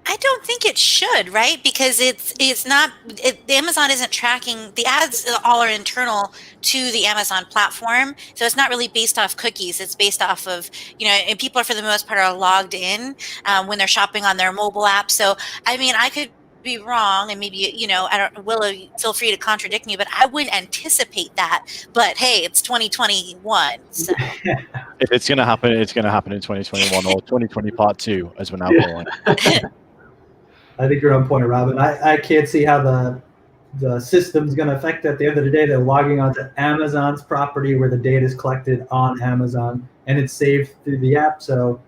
I don't think it should, right? Because Amazon isn't tracking the ads. All are internal to the Amazon platform, so it's not really based off cookies. It's based off of and people for the most part are logged in when they're shopping on their mobile app. So I mean, I could be wrong, and maybe Willow, feel free to contradict me, but I would anticipate that. But hey, it's 2021, so. If it's going to happen, it's going to happen in 2021 or 2020 Part 2, as we're now calling it. I think you're on point, Robin. I can't see how the system's going to affect it. At the end of the day, they're logging onto Amazon's property where the data is collected on Amazon, and it's saved through the app. So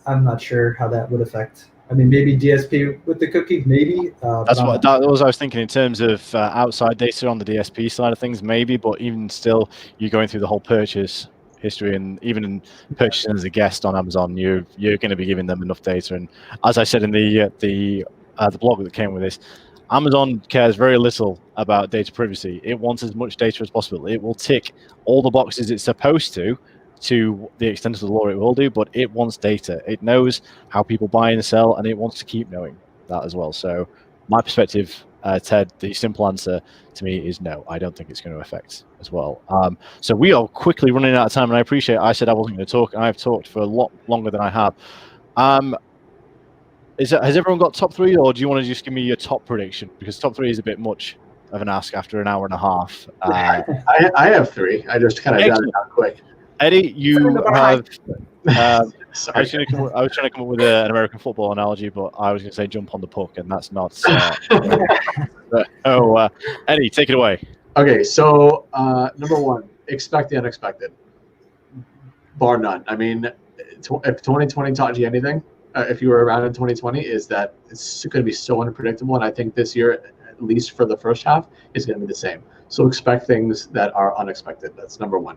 I'm not sure how that would affect. I mean, maybe DSP with the cookies, maybe. That was I was thinking in terms of outside data on the DSP side of things, maybe. But even still, you're going through the whole purchase history, and even in purchasing as a guest on Amazon, you're going to be giving them enough data. And as I said in the blog that came with this, Amazon cares very little about data privacy. It wants as much data as possible. It will tick all the boxes it's supposed to the extent of the law it will do, but it wants data. It knows how people buy and sell, and it wants to keep knowing that as well. So my perspective, Ted, the simple answer to me is no. I don't think it's going to affect as well. So we are quickly running out of time, and I appreciate I said I wasn't going to talk, and I've talked for a lot longer than I have. Has everyone got top three, or do you want to just give me your top prediction? Because top three is a bit much of an ask after an hour and a half. I have three. I just kind of got it out quick. Eddie, you have. I was Sorry. trying to come up with an American football analogy, but I was going to say jump on the puck, and that's not. Eddie, take it away. Okay, so number one, expect the unexpected, bar none. I mean, if 2020 taught you anything, if you were around in 2020, is that it's going to be so unpredictable, and I think this year, at least for the first half, is going to be the same. So expect things that are unexpected. That's number one.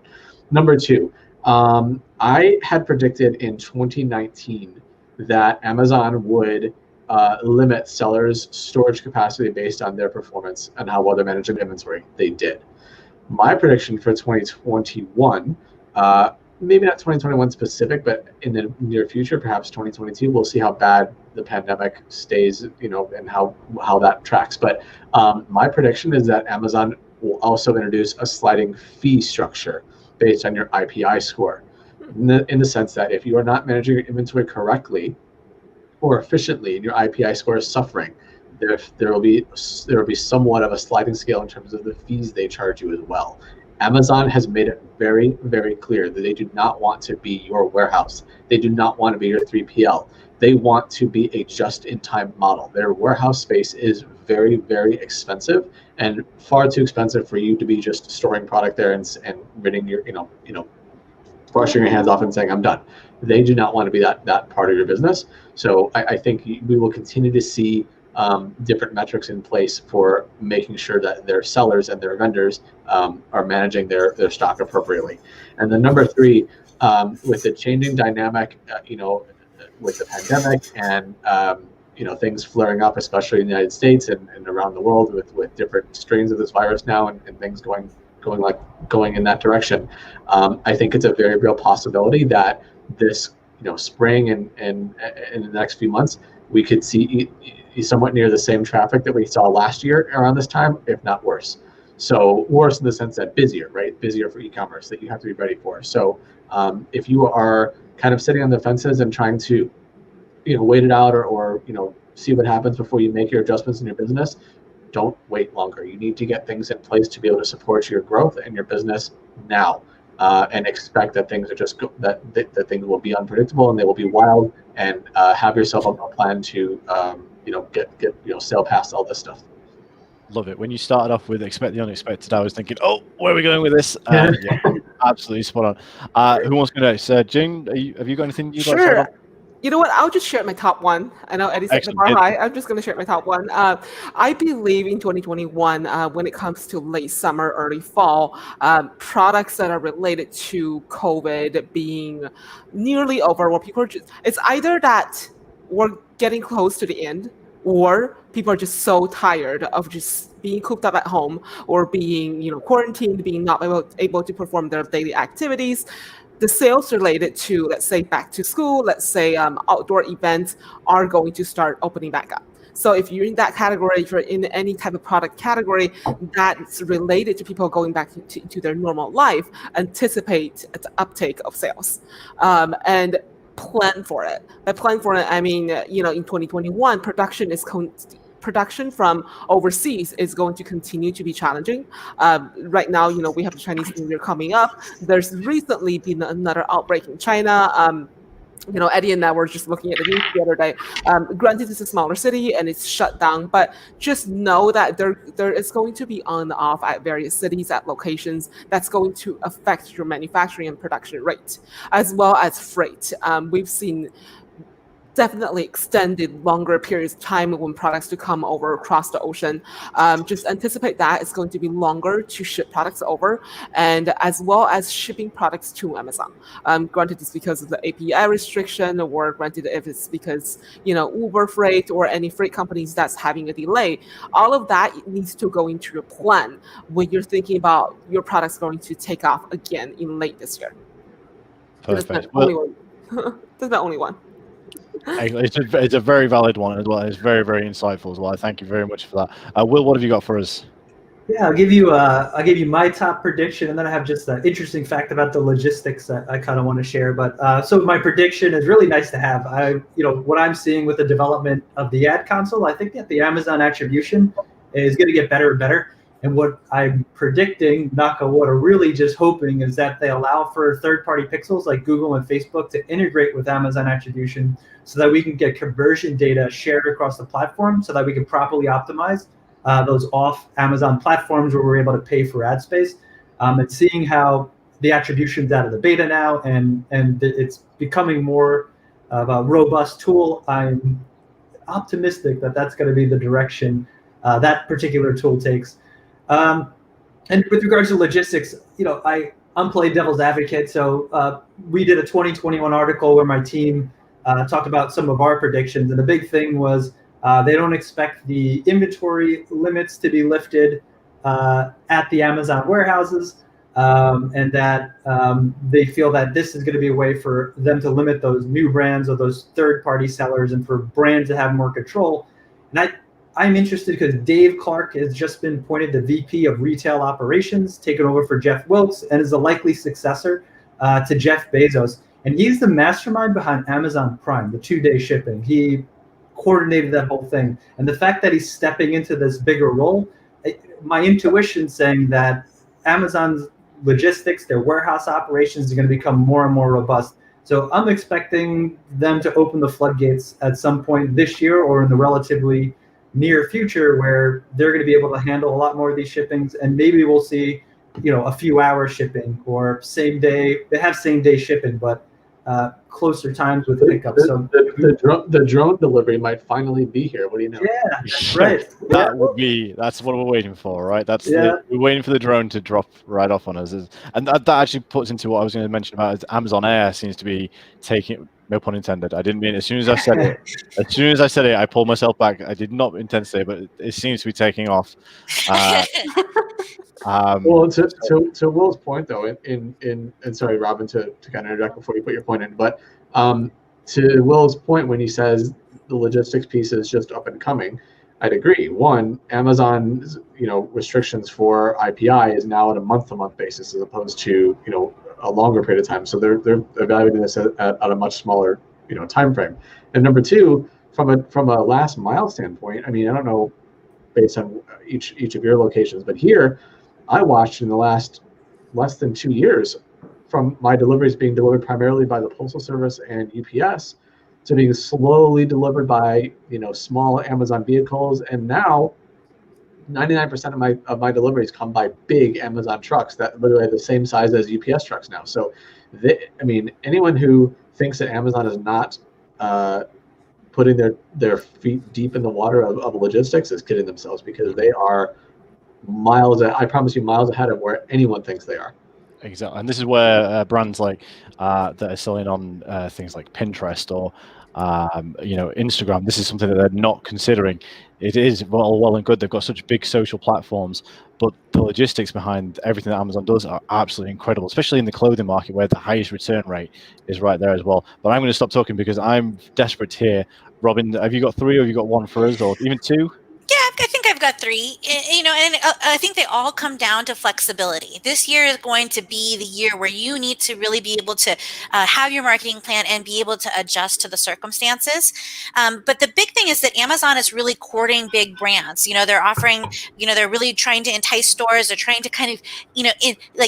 Number two, I had predicted in 2019 that Amazon would limit sellers' storage capacity based on their performance and how well they're managing inventory. They did. My prediction for 2021, maybe not 2021 specific, but in the near future, perhaps 2022, we'll see how bad the pandemic stays, and how that tracks. But my prediction is that Amazon will also introduce a sliding fee structure based on your IPI score, in the sense that if you are not managing your inventory correctly or efficiently, and your IPI score is suffering, there will be somewhat of a sliding scale in terms of the fees they charge you as well. Amazon has made it very, very clear that they do not want to be your warehouse. They do not want to be your 3PL. They want to be a just-in-time model. Their warehouse space is very, very expensive, and far too expensive for you to be just storing product there and ridding your, brushing your hands off and saying, I'm done. They do not want to be that part of your business. So I think we will continue to see different metrics in place for making sure that their sellers and their vendors are managing their stock appropriately. And then number three, with the changing dynamic, with the pandemic and things flaring up, especially in the United States and around the world with different strains of this virus now, and things going going in that direction. I think it's a very real possibility that this spring and in the next few months we could see somewhat near the same traffic that we saw last year around this time, if not worse. So worse in the sense that busier, right? Busier for e-commerce that you have to be ready for. So if you are kind of sitting on the fences and trying to wait it out or see what happens before you make your adjustments in your business, don't wait longer. You need to get things in place to be able to support your growth and your business now, and expect that things are just that things will be unpredictable and they will be wild, and have yourself a plan to get sail past all this stuff. Love it. When you started off with expect the unexpected, I was thinking, oh, where are we going with this? Yeah, absolutely spot on. Who wants to go next? Jing, have you got anything you'd like to say about? You know what? I'll just share my top one. I know Eddie said the bar high. I'm just going to share my top one. I believe in 2021, when it comes to late summer, early fall, products that are related to COVID being nearly over, where people are it's either that we're getting close to the end, or people are just so tired of just being cooped up at home or being, quarantined, being not able to perform their daily activities. The sales related to, let's say, back to school, let's say outdoor events are going to start opening back up. So if you're in that category, if you're in any type of product category that's related to people going back to their normal life, anticipate an uptake of sales. And plan for it. By plan for it, I mean, in 2021, production from overseas is going to continue to be challenging. Right now, we have the Chinese New Year coming up. There's recently been another outbreak in China. Eddie and I were just looking at the news the other day. Granted, it's a smaller city and it's shut down, but just know that there is going to be on and off at various cities, at locations, that's going to affect your manufacturing and production rate, as well as freight. We've seen definitely extended longer periods of time when products to come over across the ocean. Just anticipate that it's going to be longer to ship products over, and as well as shipping products to Amazon. Granted, it's because of the API restriction, or granted if it's because Uber Freight or any freight companies that's having a delay. All of that needs to go into your plan when you're thinking about your products going to take off again in late this year. Perfect. That's the only one. It's a very valid one as well. It's very, very insightful as well. Thank you very much for that. Will, what have you got for us? Yeah, I'll give you my top prediction, and then I have just an interesting fact about the logistics that I kind of want to share. But so my prediction is really nice to have. What I'm seeing with the development of the ad console, I think that the Amazon attribution is going to get better and better. And what I'm predicting, knock on wood, or really just hoping, is that they allow for third-party pixels like Google and Facebook to integrate with Amazon attribution, so that we can get conversion data shared across the platform, so that we can properly optimize those off Amazon platforms where we're able to pay for ad space. And seeing how the attribution's out of the beta now, and it's becoming more of a robust tool, I'm optimistic that that's going to be the direction that particular tool takes. And with regards to logistics, I'm playing devil's advocate. So we did a 2021 article where my team talked about some of our predictions. And the big thing was they don't expect the inventory limits to be lifted at the Amazon warehouses, and that they feel that this is going to be a way for them to limit those new brands or those third-party sellers, and for brands to have more control. And I'm interested because Dave Clark has just been appointed the VP of Retail Operations, taken over for Jeff Wilkes, and is a likely successor to Jeff Bezos. And he's the mastermind behind Amazon Prime, the 2-day shipping. He coordinated that whole thing. And the fact that he's stepping into this bigger role, my intuition saying that Amazon's logistics, their warehouse operations, are going to become more and more robust. So I'm expecting them to open the floodgates at some point this year or in the relatively near future, where they're going to be able to handle a lot more of these shippings, and maybe we'll see, a few hour shipping or same day. They have same day shipping, but closer times with pickup. So the drone delivery might finally be here. What do you know? Yeah, right. That's what we're waiting for, right? We're waiting for the drone to drop right off on us, and that actually puts into what I was going to mention about is Amazon Air seems to be taking. No pun intended. I didn't mean. As soon as I said it, I pulled myself back. I did not intend to say, but it seems to be taking off. Well, to Will's point though, and sorry, Robin, to kind of interject before you put your point in, but to Will's point when he says the logistics piece is just up and coming, I'd agree. One, Amazon's restrictions for IPI is now at a month-to-month basis as opposed to a longer period of time. So they're evaluating this at a much smaller time frame. And number two, from a last mile standpoint, I mean, I don't know based on each of your locations, but here I watched in the last less than 2 years from my deliveries being delivered primarily by the Postal Service and UPS to being slowly delivered by small Amazon vehicles, and now 99% of my deliveries come by big Amazon trucks that literally are the same size as UPS trucks now. So, anyone who thinks that Amazon is not putting their feet deep in the water of logistics is kidding themselves, because they are I promise you, miles ahead of where anyone thinks they are. Exactly, and this is where brands like that are selling on things like Pinterest or Instagram, this is something that they're not considering. It is well and good. They've got such big social platforms, but the logistics behind everything that Amazon does are absolutely incredible, especially in the clothing market where the highest return rate is right there as well. But I'm going to stop talking because I'm desperate here. Robin, have you got 3 or have you got 1 for us, or even 2? Yeah, I think I've got 3, and I think they all come down to flexibility. This year is going to be the year where you need to really be able to have your marketing plan and be able to adjust to the circumstances. But the big thing is that Amazon is really courting big brands. They're offering, they're really trying to entice stores. They're trying to kind of,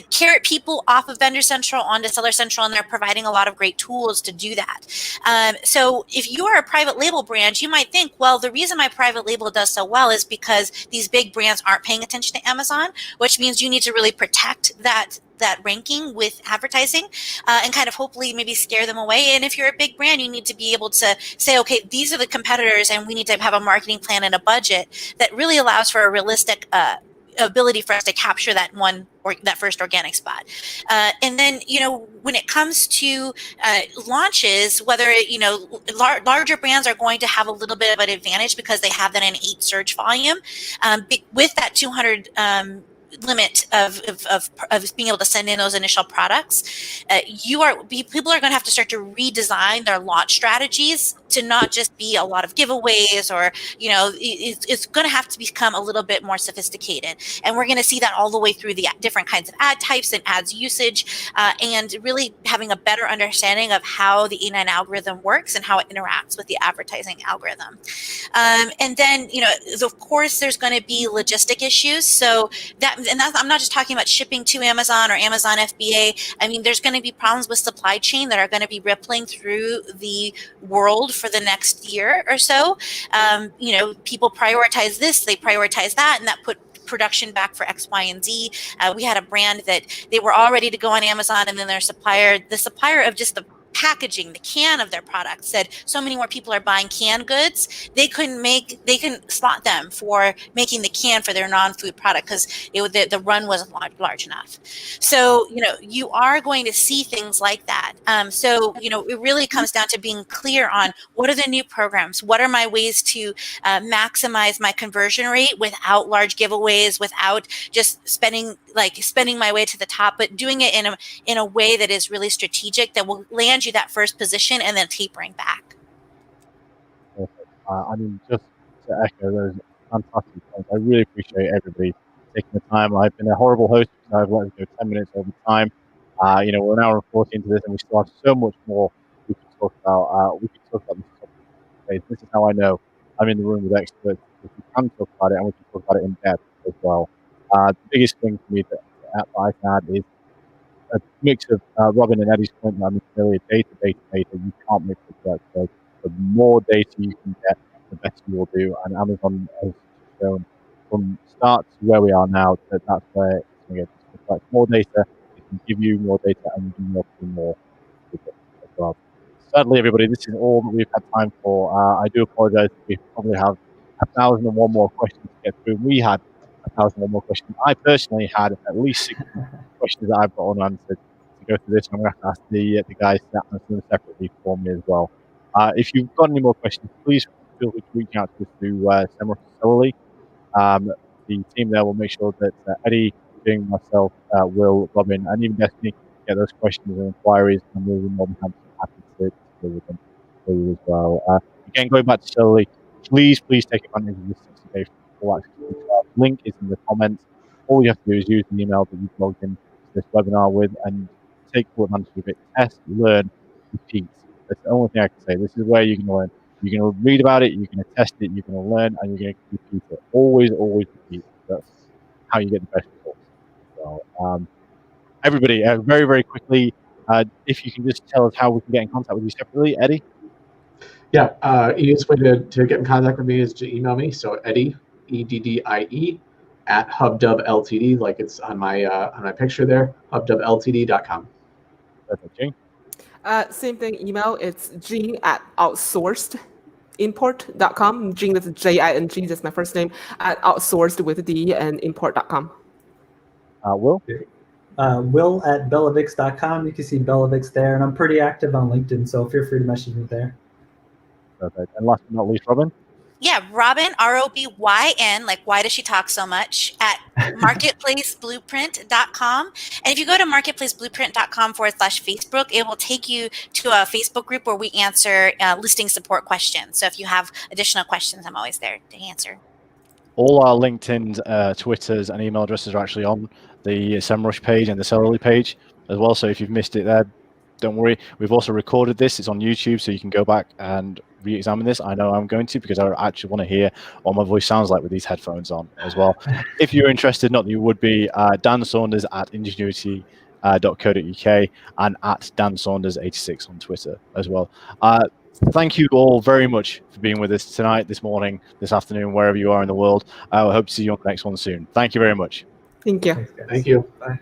carrot people off of Vendor Central onto Seller Central, and they're providing a lot of great tools to do that. So if you are a private label brand, you might think, well, the reason my private label does so well is because these big brands aren't paying attention to Amazon, which means you need to really protect that ranking with advertising and kind of hopefully maybe scare them away. And if you're a big brand, you need to be able to say, okay, these are the competitors, and we need to have a marketing plan and a budget that really allows for a realistic ability for us to capture that that first organic spot. And then, when it comes to launches, whether, larger brands are going to have a little bit of an advantage because they have that in 8 search volume with that 200 limit of being able to send in those initial products. People are going to have to start to redesign their launch strategies to not just be a lot of giveaways, or it's going to have to become a little bit more sophisticated, and we're going to see that all the way through the different kinds of ad types and ads usage, and really having a better understanding of how the E9 algorithm works and how it interacts with the advertising algorithm. And then of course there's going to be logistic issues. So I'm not just talking about shipping to Amazon or Amazon FBA. I mean, there's going to be problems with supply chain that are going to be rippling through the world for the next year or so. People prioritize this, they prioritize that, and that put production back for X, Y, and Z. We had a brand that they were all ready to go on Amazon, and then the supplier of just the packaging, the can of their product, said so many more people are buying canned goods, they couldn't slot them for making the can for their non-food product because the run wasn't large enough. So you are going to see things like that. So it really comes down to being clear on what are the new programs, what are my ways to maximize my conversion rate without large giveaways, without just spending my way to the top, but doing it in a way that is really strategic, that will land you that first position and then tapering back. Perfect. Just to echo those fantastic points, I really appreciate everybody taking the time. I've been a horrible host because I've let it go 10 minutes over time. We're an hour and 40 into this, and we still have so much more we can talk about. This topic. This is how I know I'm in the room with experts, because we can talk about it and we can talk about it in depth as well. The biggest thing for me that I can add is a mix of Robin and Eddie's point that really data. You can't make it work. So the more data you can get, the better you will do. And Amazon has shown from start to where we are now that that's where it's going to get. Like more data, it can give you more data, and you can do more with it as well. Sadly, everybody, this is all that we've had time for. I do apologize. We probably have 1,001 more questions to get through. We had 1,001 more questions. I personally had at least 60 questions that I've got unanswered to go through this. I'm going to have to ask the guys to answer them separately for me as well. If you've got any more questions, please feel free to reach out to us through Seo Metrics. The team there will make sure that Eddie Jing, myself, Will, Robin, and even Destiny get those questions and inquiries, and we'll be more than happy to deal with them for you as well. Again, going back to Celery, please take advantage of this 60-day full access free trial. Link is in the comments. All you have to do is use the email that you've logged in to this webinar with and take full advantage of it. Test, learn, repeat. That's the only thing I can say. This is where you're going to learn. You're going to read about it, you're going to test it, you're going to learn, and you're going to repeat it. Always repeat. That's how you get the best results. So, everybody, very, very quickly, if you can just tell us how we can get in contact with you separately, Eddie. Yeah, easiest way to get in contact with me is to email me. So Eddie, EDDIE, at HubDub Ltd, like it's on my picture there, hubdubltd.com. Perfect, Jing. Same thing, email. It's Jing at outsourcedimport.com. Jing, that's Jing, that's my first name, at outsourced with a D and import.com. Will? Will at bellavix.com. You can see Bellavix there, and I'm pretty active on LinkedIn, so feel free to message me there. Perfect. And last but not least, Robin? Yeah, Robin, ROBYN, like why does she talk so much, at marketplaceblueprint.com. And if you go to marketplaceblueprint.com/Facebook, it will take you to a Facebook group where we answer listing support questions. So if you have additional questions, I'm always there to answer. All our LinkedIn, Twitters, and email addresses are actually on the SEMrush page and the Celery page as well. So if you've missed it there, don't worry. We've also recorded this. It's on YouTube, so you can go back and re-examine this. I know I'm going to, because I actually want to hear what my voice sounds like with these headphones on as well. If you're interested, not that you would be, Dan Saunders at ingenuity.co.uk and at Dan Saunders86 on Twitter as well. Thank you all very much for being with us tonight, this morning, this afternoon, wherever you are in the world. I hope to see you on the next one soon. Thank you very much. Thank you. Thank you. Bye.